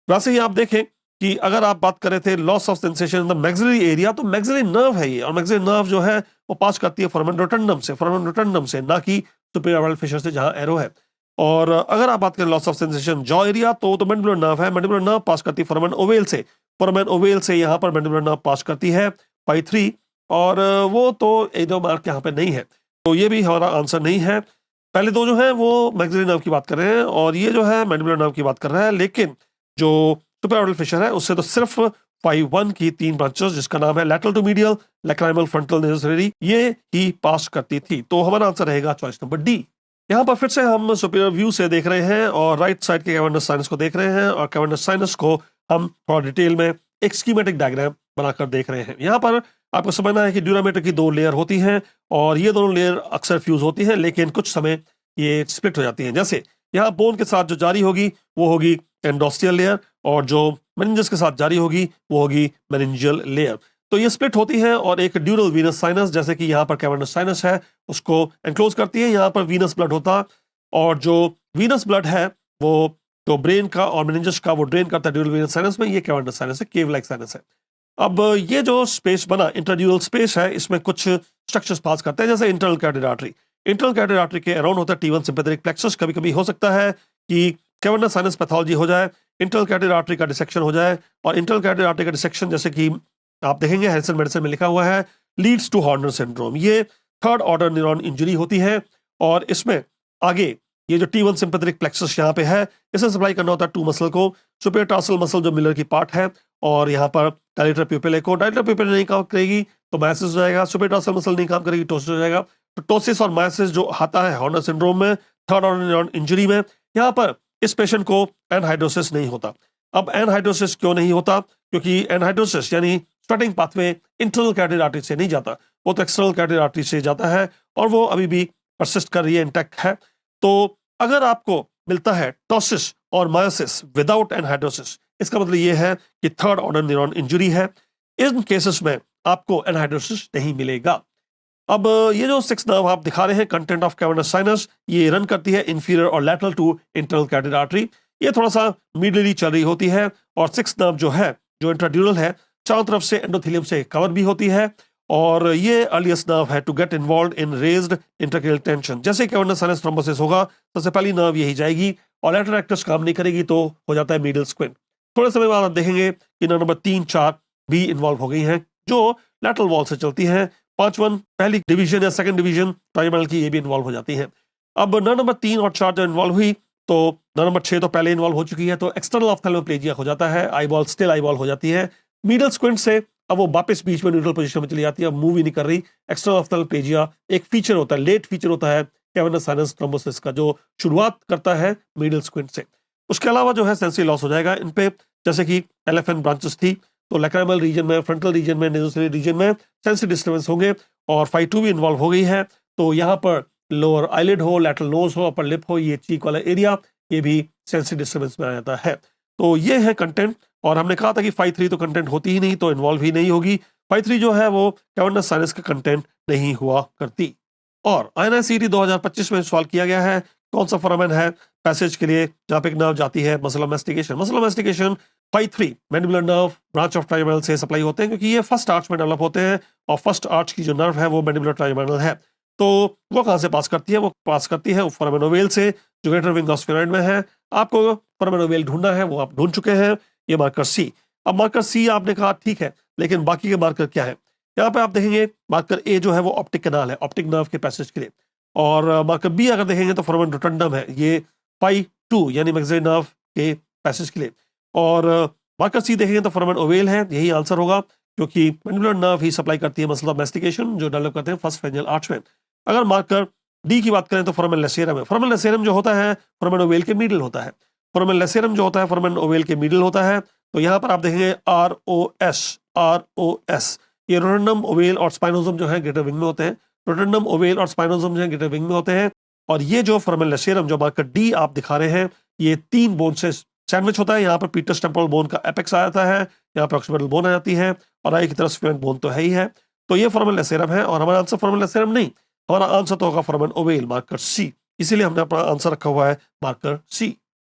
वैसे ही आप देखें कि अगर आप बात कर रहे थे loss of sensation in the maxillary area, तो मैक्सिलरी नर्व है ये, और मैक्सिलरी नर्व जो है वो पास करती है फोरामेन रोटंडम से, ना कि सुपीरियर ऑर्बिटल फिशर से, जहां एरो है। और अगर आप बात करें loss of sensation jaw area, तो मैंडिबुलर नर्व है, मैंडिबुलर नर्व पास करती है फोरामेन ओवेल से, फोरामेन ओवेल से यहाँ पर मैंडिबुलर नर्व पास करती है 5-3, और वो तो एडो मार्क यहाँ पे नहीं है, तो ये भी हमारा आंसर नहीं है। पहले दो जो है वो मैक्सिलरी नर्व की बात कर रहे हैं, और ये जो है मैंडिबुलर नर्व की बात कर रहा है, लेकिन जो सुपीरियर ऑर्बिटल फिशर है उससे तो सिर्फ 5-1 की 3 ब्रांचेस, जिसका नाम है lateral to medial, lacrimal, frontal, nasociliary, ये ही पास करती थी। तो हमारा आंसर रहेगा चॉइस नंबर डी। यहाँ पर फिर से हम सुपीरियर व्यू से देख रहे हैं और राइट साइड के कैवर्नस साइनस को देख रहे हैं, और कैवर्नस साइनस को हम थोड़ा डिटेल में एक स्कीमेटिक डायग्राम बनाकर देख रहे हैं। यहाँ पर आपको समझना है कि ड्यूरामीटर की 2 लेयर होती हैं, और ये दोनों लेयर अक्सर फ्यूज होती हैं, लेकिन कुछ समय ये स्प्लिट हो जाती हैं। जैसे यहाँ बोन के साथ जो जारी होगी वो होगी एंडोस्टियल लेयर, और जो मेनिंजस के साथ जारी होगी वो होगी मेनिंजियल लेयर। तो ये स्प्लिट होती है, और एक ड्यूरल वीनस साइनस, जैसे कि यहाँ पर कैवर्नस साइनस है, उसको एनक्लोज करती है। यहाँ पर वीनस ब्लड होता, और जो वीनस ब्लड है वो जो ब्रेन का और मेनिंजस का वो ड्रेन करता है ड्यूरल वीनस साइनस में। ये कैवर्नस साइनस है, केव लाइक साइनस है। अब ये जो स्पेस बना इंटरड्यूरल स्पेस है, इसमें कुछ स्ट्रक्चर्स पास करते हैं, जैसे internal carotid artery. Internal carotid artery के अराउंड होता है T1 सिंपैथेटिक प्लेक्सस। कभी कभी हो सकता है कि कैवर्नस साइनस पैथोलॉजी हो जाए, इंटरनल कैरोटिड आर्टरी का डिसेक्शन हो जाए, और इंटरनल कैरोटिड आर्टरी का डिसेक्शन जैसे कि आप देखेंगे हैरिसन मेडिसिन में लिखा हुआ है लीड्स टू हॉर्नर सिंड्रोम। ये थर्ड ऑर्डर न्यूरॉन इंजरी होती है, और इसमें आगे ये जो T1 सिंपैथेटिक प्लेक्सस यहाँ पे है, इसे सप्लाई करना होता है टू मसल को, सुपीरियर टार्सल मसल जो मिलर की पार्ट है, और यहाँ पर डायलेटर प्यूपिल को। डायलेटर प्यूपिल नहीं काम करेगी तो मायोसिस हो जाएगा, सुपीरियर टार्सल मसल नहीं काम करेगी टोसिस हो जाएगा। तो टोसिस और मायोसिस जो आता है हॉर्नर सिंड्रोम में, थर्ड ऑर्डर न्यूरॉन इंजरी में, यहाँ पर इस पेशेंट को एनहाइड्रोसिस नहीं होता। अब एनहाइड्रोसिस क्यों नहीं होता? क्योंकि एनहाइड्रोसिस यानी sweating pathway internal carotid artery से नहीं जाता, वो तो एक्सटर्नल कैरोटिड आर्टरी से जाता है, और वो अभी भी परसिस्ट कर रही है, इंटैक्ट है। तो अगर आपको मिलता है टोसिस और मायोसिस विदाउट एनहाइड्रोसिस, इसका मतलब ये है कि थर्ड ऑर्डर न्यूरॉन इंजरी है। इन केसेस में आपको एनहाइड्रोसिस नहीं मिलेगा। अब ये जो 6 नर्व आप दिखा रहे हैं, कंटेंट ऑफ कैवर्नस साइनस, ये रन करती है इंफीरियर और lateral to internal carotid artery. ये थोड़ा सा मीडियली चल रही होती है, और 6 नर्व जो है, जो इंट्राड्यूरल है, चारों तरफ से एंडोथेलियम से कवर भी होती है, और ये अर्लीस्ट नर्व है to get involve in raised intracranial tension. जैसे कैवर्नस साइनस थ्रोम्बोसिस होगा, सबसे पहली नर्व यही जाएगी, और लैटरल एक्टस काम नहीं करेगी तो हो जाता है मीडियल स्क्विंट। थोड़े समय बाद आप देखेंगे कि नर्व नंबर 3, 4 भी इन्वॉल्व हो गई हैं, जो लैटरल वॉल से चलती हैं। 5 पहली डिवीजन या सेकंड डिवीजन ट्राइमेडल की ये भी इन्वॉल्व हो जाती है। अब नर्व नंबर 3 और 4 जब इन्वॉल्व हुई, तो नर्व नंबर 6 तो पहले इन्वॉल्व हो चुकी है, तो एक्सटर्नल ऑफ्थैल्मोप्लेजिया हो जाता है, आईबॉल स्टिल आईबॉल हो जाती है। मीडियल स्क्विंट से अब वो वापस बीच में न्यूट्रल पोजीशन में चली जाती है, अब मूव ही नहीं कर रही। एक्सटर्नल ऑफ्थैल्मोप्लेजिया एक फीचर होता है, लेट फीचर होता है कैवर्नस साइनस थ्रोम्बोसिस का, जो शुरुआत करता है मीडियल स्क्विंट से। उसके अलावा जो है सेंसरी लॉस हो जाएगा इन पे, जैसे कि LFN ब्रांचेस थी, तो लैक्राइमल रीजन में, फ्रंटल रीजन में, नेजोसेरी रीजन में सेंसरी डिस्टर्बेंस होंगे, और 5-2 भी इन्वॉल्व हो गई है। तो यहाँ पर लोअर आईलिड हो, लैटरल नोज हो, अपर लिप हो, ये चीक वाला एरिया, ये भी सेंसरी डिस्टर्बेंस में आ जाता है। तो ये है कंटेंट, और हमने कहा था कि 5-3 तो कंटेंट होती ही नहीं, तो इन्वॉल्व ही नहीं होगी। 5-3 जो है वो कैवर्नस साइनस का कंटेंट नहीं हुआ करती। और INI-CET 2025 में सवाल किया गया है, कौन सा फोरामेन है पैसेज के लिए जहां पे एक नर्व जाती है, muscle mastication. Muscle mastication 5-3 mandibular nerve branch of trigeminal से सप्लाई होते हैं, क्योंकि ये फर्स्ट आर्च में डेवलप होते हैं, और फर्स्ट आर्च की जो नर्व है वो मैंडिबुलर ट्राइजेमिनल है। तो वो कहां से पास करती है? वो पास करती है फोरामेन ओवेल से, जो ग्रेटर विंग ऑफ स्फेनॉइड में है। आपको फोरामेन ओवेल ढूंढना है, वो आप ढूंढ चुके हैं, ये मार्कर C। अब मार्कर C आपने कहा ठीक है, लेकिन बाकी के मार्कर क्या है? यहाँ पे आप देखेंगे मार्कर A जो है वो ऑप्टिक कैनाल है, ऑप्टिक नर्व के पैसेज के लिए, और मार्कर B अगर देखेंगे तो फोरामेन रोटंडम है, ये 5-2 यानी मैक्सिलरी नर्व के पैसेज के लिए, और मार्कर C देखेंगे तो फोरामेन ओवेल है। यही आंसर होगा, क्योंकि मैंडिबुलर नर्व ही सप्लाई करती है मसल ऑफ मैस्टिकेशन, जो डेवलप करते हैं फर्स्ट फेंजियल आर्च में। अगर मार्कर D की बात करें तो फोरामेन लेसेरम है। फोरामेन लेसेरम जो होता है फोरामेन ओवेल के मिडिल होता है, फोरामेन लेसेरम जो होता है फोरामेन ओवेल के मिडिल होता है। तो यहाँ पर आप देखेंगे ROS, ये रोटंडम, ओवेल और स्पाइनोसम जो है ग्रेटर विंग में होते हैं। रोटंडम, ओवेल और स्पाइनोसम जो है ग्रेटर विंग में होते हैं, और ये जो फोरामेन लेसेरम जो मार्कर D आप दिखा रहे हैं, ये 3 बोन से सैंडविच होता है। यहाँ पर पीटर्स टेम्पोरल बोन का एपेक्स आ जाता है, यहाँ पर ऑक्सीपिटल बोन आ जाती है, और आई की तरफ स्फेनॉइड बोन तो है ही है। तो ये फोरामेन लेसेरम है, और हमारा आंसर फोरामेन लेसेरम नहीं, हमारा आंसर तो होगा फोरामेन ओवेल, मार्कर C। इसीलिए हमने अपना आंसर रखा हुआ है मार्कर C।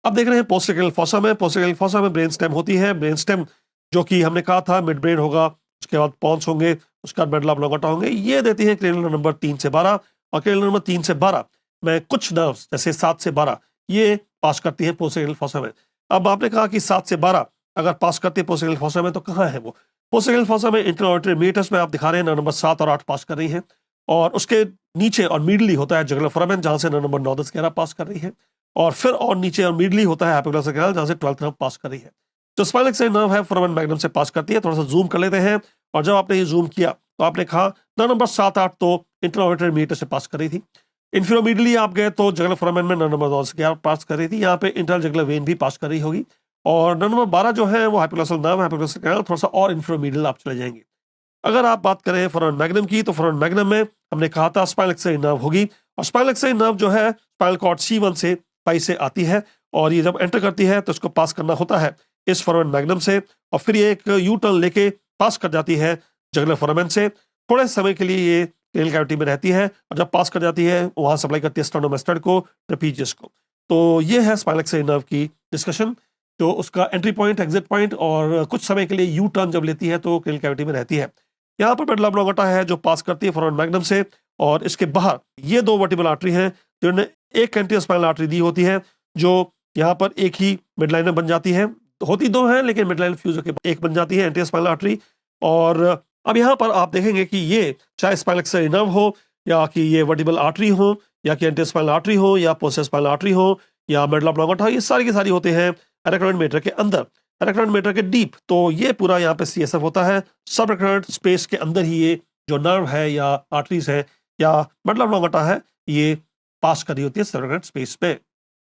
अब देख रहे हैं पोस्टेरियर फॉसा में। पोस्टेरियर फॉसा में ब्रेन स्टेम होती है। ब्रेन स्टेम जो कि हमने कहा था मिड ब्रेन होगा, उसके बाद पॉन्स होंगे, उसके बाद मेडुला ऑब्लोंगेटा होंगे। ये देती है क्रेनियल नंबर 3 से 12, और क्रेनियल नंबर 3 से 12 में कुछ नर्व्स जैसे 7 से 12 ये पास करती है पोस्टेरियर फॉसा में। अब आपने कहा कि 7 से 12 अगर पास करती है पोस्टेरियर फॉसा में, तो कहाँ है वो? पोस्टेरियर फॉसा में इंटरनल ऑडिटरी मीटर्स में आप दिखा रहे हैं नंबर 7 और 8 पास कर रही है, और उसके नीचे और मिडली होता है जुगुलर फोरामेन, जहां से नंबर 9, 10, 11 पास कर रही है, और फिर और नीचे और मिडली होता है एपिग्लॉसस कैनाल, जहां से 12th नर्व पास कर रही है। जो स्पाइनल एक्साइड नर्व है फोरामेन मैग्नम से पास करती है। थोड़ा सा जूम कर लेते हैं, और जब आपने ये जूम किया तो आपने कहा नंबर 7, 8 तो इंटरनल ऑडिटरी मीटर से पास कर रही थी। इन्फीरोमिडली आप गए तो जुगुलर फोरामेन में नंबर 9 से 11 पास कर रही थी, यहाँ पे इंटरनल जुगुलर वेन भी पास कर रही होगी, और नंबर 12 जो है वो हाइपोग्लॉसल नर्व, हाइपोग्लॉसल कैनाल, थोड़ा सा और इन्फीरोमिडल आप चले जाएंगे। अगर आप बात करें फोरामेन मैग्नम की, तो फोरामेन मैग्नम में हमने कहा था स्पाइनल एक्साइड नर्व होगी, और स्पाइनल एक्साइड नर्व जो है स्पाइनल कॉर्ड C1 से 5 से आती है, और ये जब एंटर करती है तो इसको पास करना होता है इस फोरामेन मैग्नम से, और फिर ये एक यू टर्न लेके पास कर जाती है जुगुलर फोरामेन से। थोड़े समय के लिए ये क्रेनियल कैविटी में रहती है, और जब पास कर जाती है वहां सप्लाई करती है स्टर्नोमास्टोइड को, ट्रेपीजियस को। तो ये है स्पाइनल एक्साइड नर्व की डिस्कशन, जो उसका एंट्री पॉइंट, एग्जिट पॉइंट, और कुछ समय के लिए यू टर्न जब लेती है तो क्रेनियल कैविटी में रहती है। यहाँ पर मेडुला ऑब्लोंगाटा है जो पास करती है फोरामेन मैग्नम से, और इसके बाहर ये दो वर्टिबल आर्टरी हैं जिन्होंने एक एंटीरियर स्पाइनल आर्टरी दी होती है, जो यहाँ पर एक ही मिडलाइन में बन जाती है। होती दो है लेकिन मिडलाइन फ्यूज होकर एक बन जाती है एंटीरियर स्पाइनल आर्टरी। और अब यहाँ पर आप देखेंगे कि ये चाहे स्पाइनल एक्सेसरी नर्व हो, या कि ये वर्टिबल आर्टरी हो, या कि एंटीरियर स्पाइनल आर्टरी हो, या पोस्टीरियर स्पाइनल आर्टरी हो, या मेडुला ऑब्लोंगाटा, ये सारी की सारी होते हैं अरेक्नोइड मेटर के अंदर, अरेक्नोइड मेटर के डीप। तो ये पूरा यहाँ पे CSF होता है, सब अरेक्नोइड स्पेस के अंदर ही ये जो नर्व है या आर्टरीज है या मेडुला ऑब्लोंगाटा है ये पास कर रही होती है सब स्पेस पे।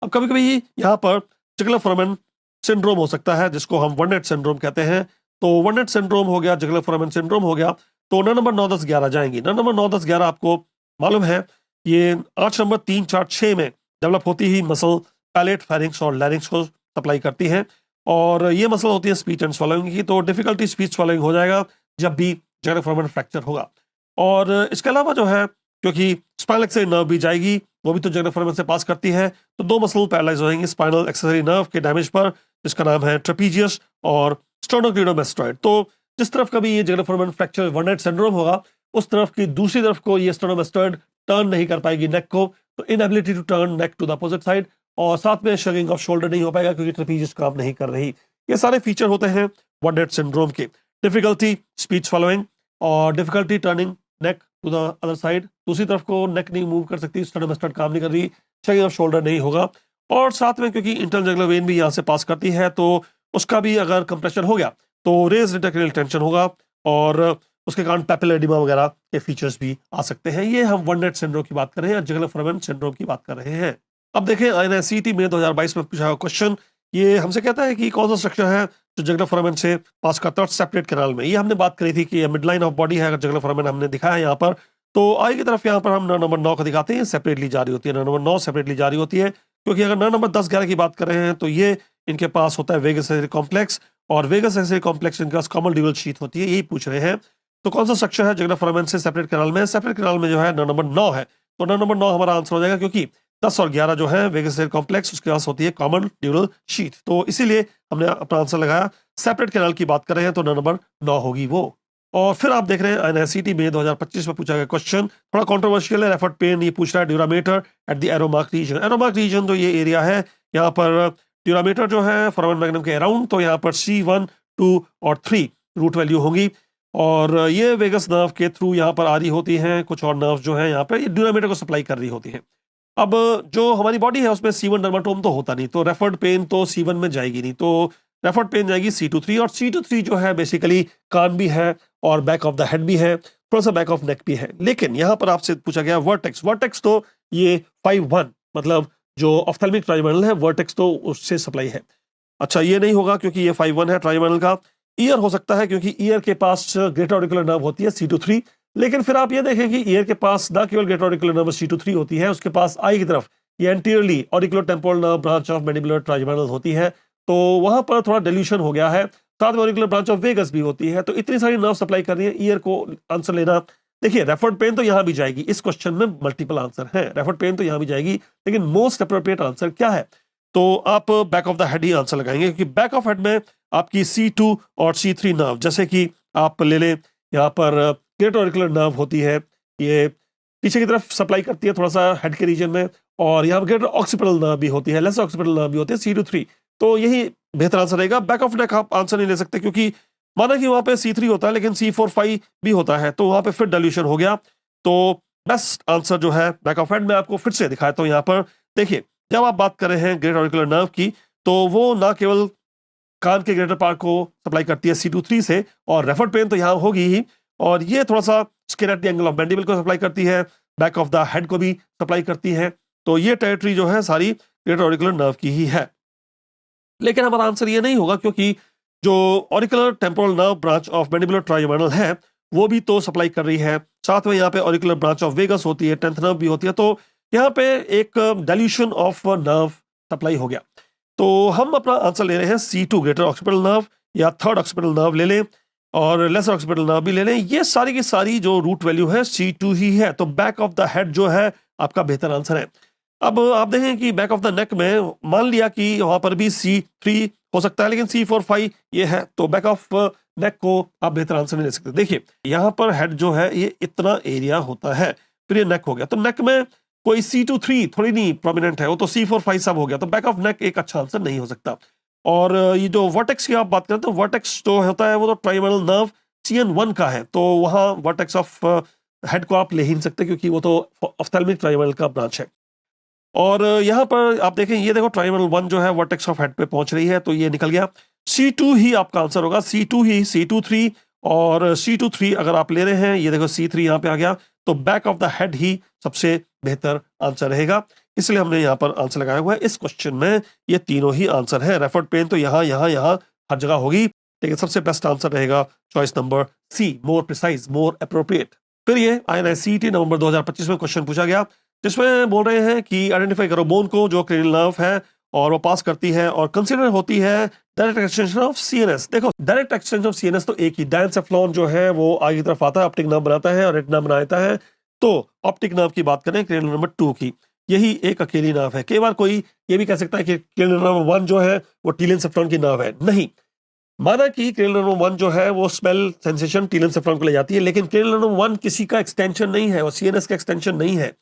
अब कभी कभी यहाँ पर जुगुलर फोरामेन सिंड्रोम हो सकता है जिसको हम वन नेट सिंड्रोम कहते हैं। तो वन नेट सिंड्रोम हो गया, जुगुलर फोरामेन सिंड्रोम हो गया, तो नंबर 9, 10, 11 जाएंगी। नंबर 9, 10, 11 आपको मालूम है ये 8 नंबर 3, 4, 6 में डेवलप होती ही मसल पैलेट, फेरिंक्स और लैरिंक्स को सप्लाई करती है, और ये मसल होती है स्पीच एंड स्वॉलोइंग की। तो डिफिकल्टी स्पीच स्वॉलोइंग हो जाएगा जब भी जुगुलर फोरामेन फ्रैक्चर होगा। और इसके अलावा जो है क्योंकि स्पाइनल एक्सेसरी नर्व भी जाएगी, वो भी तो जुगुलर फोरामेन से पास करती है, तो दो मसल पैरालाइज हो जाएंगे स्पाइनल एक्सेसरी नर्व के डैमेज पर, जिसका नाम है ट्रेपीजियस और स्टर्नोक्लीडोमास्टॉइड। तो जिस तरफ कभी ये jugular foramen fracture one net syndrome होगा, उस तरफ की दूसरी तरफ को ये स्टर्नोमास्टॉइड टर्न नहीं कर पाएगी नेक को, तो inability to turn neck to the opposite side, और साथ में शगिंग ऑफ शोल्डर नहीं हो पाएगा क्योंकि ट्रेपीजियस काम नहीं कर रही। ये सारे फीचर होते हैं वन नेट सिंड्रोम के। डिफिकल्टी स्पीच फॉलोइंग और difficulty turning neck to the other side, दूसरी तरफ को नेक नहीं मूव कर सकती, स्टर्नोमास्टॉइड काम नहीं कर रही, शगिंग ऑफ शोल्डर नहीं होगा, और साथ में क्योंकि इंटरनल जुगुलर वेन भी यहाँ से पास करती है, तो उसका भी अगर कंप्रेशन हो गया तो रेज इंटरक्रेनियल टेंशन होगा, और उसके कारण पैपिलर एडिमा वगैरह के फीचर्स भी आ सकते हैं। ये हम वन नेट सिंड्रोम की बात कर रहे हैं, जुगुलर फोरामेन सिंड्रोम की बात कर रहे हैं। अब देखें INSET में 2022 में पूछा क्वेश्चन, ये हमसे कहता है कि कौन सा स्ट्रक्चर है जो जुगुलर फोरामेन से पास करता है सेपरेट कैनाल में। ये हमने बात करी थी कि मिड लाइन ऑफ बॉडी है, अगर जुगुलर फोरामेन हमने दिखाया है यहाँ पर, तो आई की तरफ यहाँ पर हम नंबर 9 को दिखाते हैं, सेपरेटली जा रही होती है, नंबर 9 सेपरेटली जा रही होती है। क्योंकि अगर नंबर 10, 11 की बात कर रहे हैं तो ये इनके पास होता है वेगस एक्सेसरी कॉम्प्लेक्स, और वेगस एक्सेसरी कॉम्प्लेक्स इनके पास कॉमन ड्यूरल शीथ होती है, यही पूछ रहे हैं। तो कौन सा स्ट्रक्चर है जुगुलर फोरामेन से सेपरेट कैनाल में? सेपरेट कैनाल में जो है नंबर 9 है, तो नंबर 9 हमारा आंसर हो जाएगा, क्योंकि 10 और 11 जो है वेगस एक्सेसरी कॉम्प्लेक्स उसके पास होती है कॉमन ड्यूरल शीथ, तो इसीलिए हमने अपना आंसर लगाया। सेपरेट कैनाल की बात कर रहे हैं तो नंबर 9 होगी वो। और फिर आप देख रहे हैं INSET में 2025 में पूछा गया क्वेश्चन, थोड़ा कंट्रोवर्शियल है, रेफर्ड पेन ये पूछ रहा है dura mater at the arrow mark region. एरोमार्क रीजन जो ये एरिया है, यहाँ पर ड्यूरामीटर जो है फोरामेन मैग्नम के अराउंड, तो यहाँ पर C1, 2 और 3 रूट वैल्यू होंगी, और ये वेगस नर्व के थ्रू यहाँ पर आ रही होती हैं, कुछ और नर्व जो है यहाँ पर ये ड्यूरामीटर को सप्लाई कर रही होती है। अब जो हमारी बॉडी है उसमें C1 डर्माटोम तो होता नहीं, तो रेफर्ड पेन तो C1 में जाएगी नहीं, तो रेफर्ड पेन जाएगी C2-3, और C2-3 जो है बेसिकली कान भी है और बैक ऑफ द हेड भी है, थोड़ा सा बैक ऑफ नेक भी है। लेकिन यहाँ पर आपसे पूछा गया वर्टेक्स, वर्टेक्स तो ये 5-1 मतलब जो ऑफ्थेल्मिक ट्राइमेनल है, वर्टेक्स तो उससे सप्लाई है। अच्छा, ये नहीं होगा क्योंकि ये 5-1 है ट्राइमेनल का। ईयर हो सकता है क्योंकि ईयर के पास ग्रेटर ऑडिकुलर नर्व होती है C2-3, लेकिन फिर आप ये देखें कि ईयर के पास ना केवल ग्रेटर ऑडिकुलर नर्व C2-3 होती है, उसके पास आई की तरफ ये anteriorly auriculotemporal nerve branch of mandibular trigeminal होती है, तो वहां पर थोड़ा डिल्यूशन हो गया है। साथ में ऑडिकुलर ब्रांच ऑफ वेगस भी होती है, तो इतनी सारी नर्व सप्लाई कर रही है, ईयर को आंसर लेना। देखिए रेफर्ड पेन तो यहां भी जाएगी, इस क्वेश्चन में मल्टीपल आंसर है, रेफर्ड पेन तो यहां भी जाएगी, लेकिन मोस्ट अप्रोप्रिएट आंसर क्या है? तो आप back of the head he answer लगाएंगे, क्योंकि बैक ऑफ हेड में आपकी C2 और C3 नर्व, जैसे कि आप ले लें यहाँ पर ग्रेटर ऑडिकुलर नर्व होती है, ये पीछे की तरफ सप्लाई करती है थोड़ा सा हेड के रीजन में, और यहाँ पर ग्रेटर ऑक्सीपिटल नर्व भी होती है, लेसर ऑक्सीपिटल नर्व भी होती है C2-3, तो यही बेहतर आंसर रहेगा। बैक ऑफ नेक आप आंसर नहीं ले सकते, क्योंकि माना कि वहां पे C3 होता है लेकिन C4-5 भी होता है, तो वहां पे फिर डाइल्यूशन हो गया। तो बेस्ट आंसर जो है बैक ऑफ हेड में आपको फिर से दिखाया, तो यहाँ पर देखिए जब आप बात कर रहे हैं ग्रेटर ऑडिकुलर नर्व की, तो वो ना केवल कान के ग्रेटर पार्ट को सप्लाई करती है C2-3 से, और रेफर्ड पेन तो यहाँ होगी ही, और ये थोड़ा सा skin at the angle of mandible को सप्लाई करती है, बैक ऑफ द हेड को भी सप्लाई करती है, तो ये टेरिटरी जो है सारी ग्रेटर ऑडिकुलर नर्व की ही है। लेकिन हमारा आंसर ये नहीं होगा, क्योंकि जो auriculotemporal nerve branch of mandibular trigeminal है वो भी तो सप्लाई कर रही है, साथ में यहाँ पे ऑडिकुलर ब्रांच ऑफ वेगस होती है, 10th नर्व भी होती है, तो यहाँ पे एक डाइल्यूशन ऑफ नर्व सप्लाई हो गया। तो हम अपना आंसर ले रहे हैं C2 ग्रेटर ऑक्सीपिटल नर्व, या थर्ड ऑक्सीपिटल नर्व ले लें, और लेसर ऑक्सीपिटल नर्व भी ले लें, ये सारी की सारी जो रूट वैल्यू है C2 ही है, तो बैक ऑफ द हेड जो है आपका बेहतर आंसर है। अब आप देखें कि बैक ऑफ द नेक में मान लिया कि वहां पर भी C3 हो सकता है, लेकिन C4-5 ये है, तो बैक ऑफ नेक को आप बेहतर आंसर नहीं ले सकते। देखिए यहाँ पर हेड जो है ये इतना एरिया होता है, फिर ये नेक हो गया, तो नेक में कोई C2-3 थोड़ी नहीं प्रोमिनेंट है, वो तो C4-5 सब हो गया, तो बैक ऑफ नेक एक अच्छा आंसर नहीं हो सकता। और ये जो वर्टेक्स की आप बात करें तो वर्टेक्स जो होता है वो तो ट्राइमेडल नर्व CN1 का है, तो वहाँ वर्टेक्स ऑफ हेड को आप ले ही नहीं सकते क्योंकि वो तो ऑफ्थेल्मिक ट्राइमेडल का ब्रांच है। और यहाँ पर आप देखें, ये देखो ट्राइमेडल 1 जो है वर्टेक्स ऑफ हेड पे पहुंच रही है, तो ये निकल गया। C2 ही आपका आंसर होगा, C2 ही, C2-3 और C2-3 अगर आप ले रहे हैं, ये देखो C3 यहाँ पे आ गया, तो बैक ऑफ द हेड ही सबसे बेहतर आंसर रहेगा, इसलिए हमने यहाँ पर आंसर लगाया हुआ है। इस क्वेश्चन में ये तीनों ही आंसर है। रेफर्ड पेन तो यहाँ यहाँ यहाँ हर जगह होगी, लेकिन सबसे बेस्ट आंसर रहेगा choice number C, more precise, more appropriate. फिर ये INI-CET नवंबर 2025 में क्वेश्चन पूछा गया, जिसमें बोल रहे हैं कि आइडेंटिफाई करो बोन को जो क्रेनियल नर्व है और वो पास करती है और कंसीडर होती है डायरेक्ट एक्सटेंशन ऑफ CNS। देखो डायरेक्ट एक्सटेंशन ऑफ CNS तो एक ही, डायंसेफ्लॉन जो है वो आगे की तरफ आता है, ऑप्टिक नर्व बनाता है और रेटिना बनाता है। तो ऑप्टिक नर्व की बात करें क्रेनियल नंबर 2 की, यही एक अकेली नर्व है। कई बार कोई ये भी कह सकता है कि क्रेनियल नंबर 1 जो है वो टीलेंसेफ्लॉन की नर्व है, नहीं। माना कि क्रेनियल नंबर 1 जो है वो स्मेल सेंसेशन टीलेंसेफ्लॉन को ले जाती है, लेकिन क्रेनियल नंबर 1 किसी का एक्सटेंशन नहीं है, वो CNS का एक्सटेंशन नहीं है,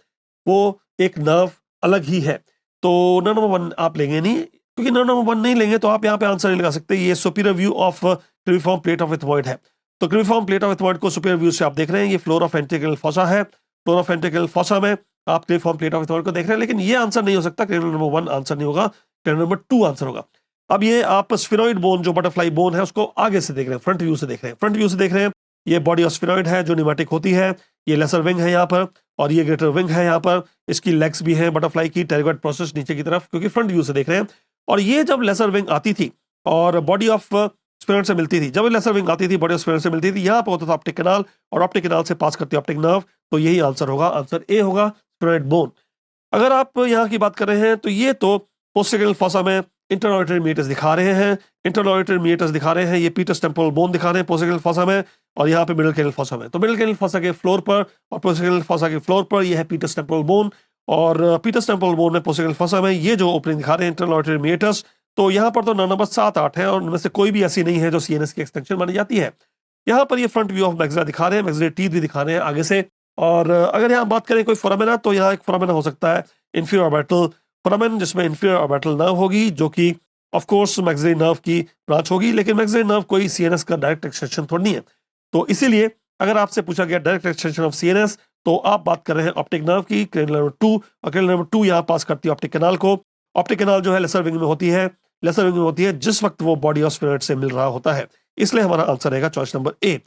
वो एक नर्व अलग ही है। तो नंबर 1 आप लेंगे नहीं, क्योंकि नंबर 1 नहीं लेंगे तो आप यहाँ पे आंसर नहीं लगा सकते। ये superior view of cribriform plate of ethmoid है, तो क्रिविफॉर्म प्लेट ऑफ एथमॉइड को सुपीरियर व्यू से आप देख रहे हैं, ये फ्लोर ऑफ वेंट्रिकल फॉसा है, फ्लोर ऑफ वेंट्रिकल फॉसा में आप क्रिविफॉर्म प्लेट ऑफ एथमॉइड को देख रहे हैं, लेकिन ये आंसर नहीं हो सकता, क्रेनियल नंबर 1 आंसर नहीं होगा, क्रेनियल नंबर 2 आंसर होगा। अब ये आप स्फेनॉइड बोन जो बटरफ्लाई बोन है उसको आगे से देख रहे हैं, फ्रंट व्यू से देख रहे हैं, फ्रंट व्यू से देख रहे हैं, ये बॉडी ऑफ स्फेनॉइड है जो निमेटिक होती है, ये लेसर विंग है यहाँ पर और ये ग्रेटर विंग है यहाँ पर, इसकी लेग्स भी हैं बटरफ्लाई की, टेरिगोइड प्रोसेस नीचे की तरफ, क्योंकि फ्रंट व्यू से देख रहे हैं। और ये जब लेसर विंग आती थी और बॉडी ऑफ स्फेनॉइड से मिलती थी, जब लेसर विंग आती थी बॉडी ऑफ स्फेनॉइड से मिलती थी, यहाँ पर होता था ऑप्टिक कैनाल और ऑप्टिक कैनाल से पास करती ऑप्टिक नर्व, तो यही आंसर होगा, आंसर ए होगा, स्फेनॉइड बोन। अगर आप यहाँ की बात कर रहे हैं तो ये तो पोस्टेरियर फॉसा में इंटरऑडिटरी मीटर्स दिखा रहे हैं, इंटरऑडिटरी मीटर्स दिखा रहे हैं, ये पीटर्स टेम्पोरल बोन दिखा रहे हैं पोस्टेरियर फॉसा में, और यहाँ पे मिडिल कैनल फॉसा में, तो मिडिल कैनल फॉसा के फ्लोर पर और पोस्टेरियर फॉसा के फ्लोर पर ये है पीटर्स टेम्पोरल बोन, और पीटर्स टेम्पोरल बोन में पोस्टेरियर फॉसा में ये जो ओपनिंग दिखा रहे हैं इंटरऑडिटरी मीटर्स, तो यहाँ पर तो नंबर 7-8 है और उनमें से कोई भी ऐसी नहीं है जो CNS की एक्सटेंशन मानी जाती है। यहाँ पर ये फ्रंट व्यू ऑफ मैक्सिला दिखा रहे हैं, मैक्सिलरी टीथ भी दिखा रहे हैं आगे से। और अगर यहाँ बात करें कोई फोरामेना, तो यहाँ एक फोरामेना हो सकता है इंफीरियर ऑर्बिटल फोरामेन, जिसमें इंफीरियर ऑर्बिटल नर्व होगी जो कि ऑफ कोर्स मैक्सिलरी नर्व की ब्रांच होगी, लेकिन मैक्सिलरी नर्व कोई CNS का डायरेक्ट एक्सटेंशन थोड़ी नहीं है। तो इसीलिए अगर आपसे पूछा गया डायरेक्ट एक्सटेंशन ऑफ CNS, तो आप बात कर रहे हैं ऑप्टिक नर्व की, क्रेनियल नंबर 2, और क्रेनियल नंबर 2 यहाँ पास करती है ऑप्टिक कैनाल को। ऑप्टिक कैनाल जो है लेसर विंग में होती है, लेसर विंग में होती है जिस वक्त वो बॉडी ऑफ स्फेनॉइड से मिल रहा होता है, इसलिए हमारा आंसर रहेगा चॉइस नंबर ए।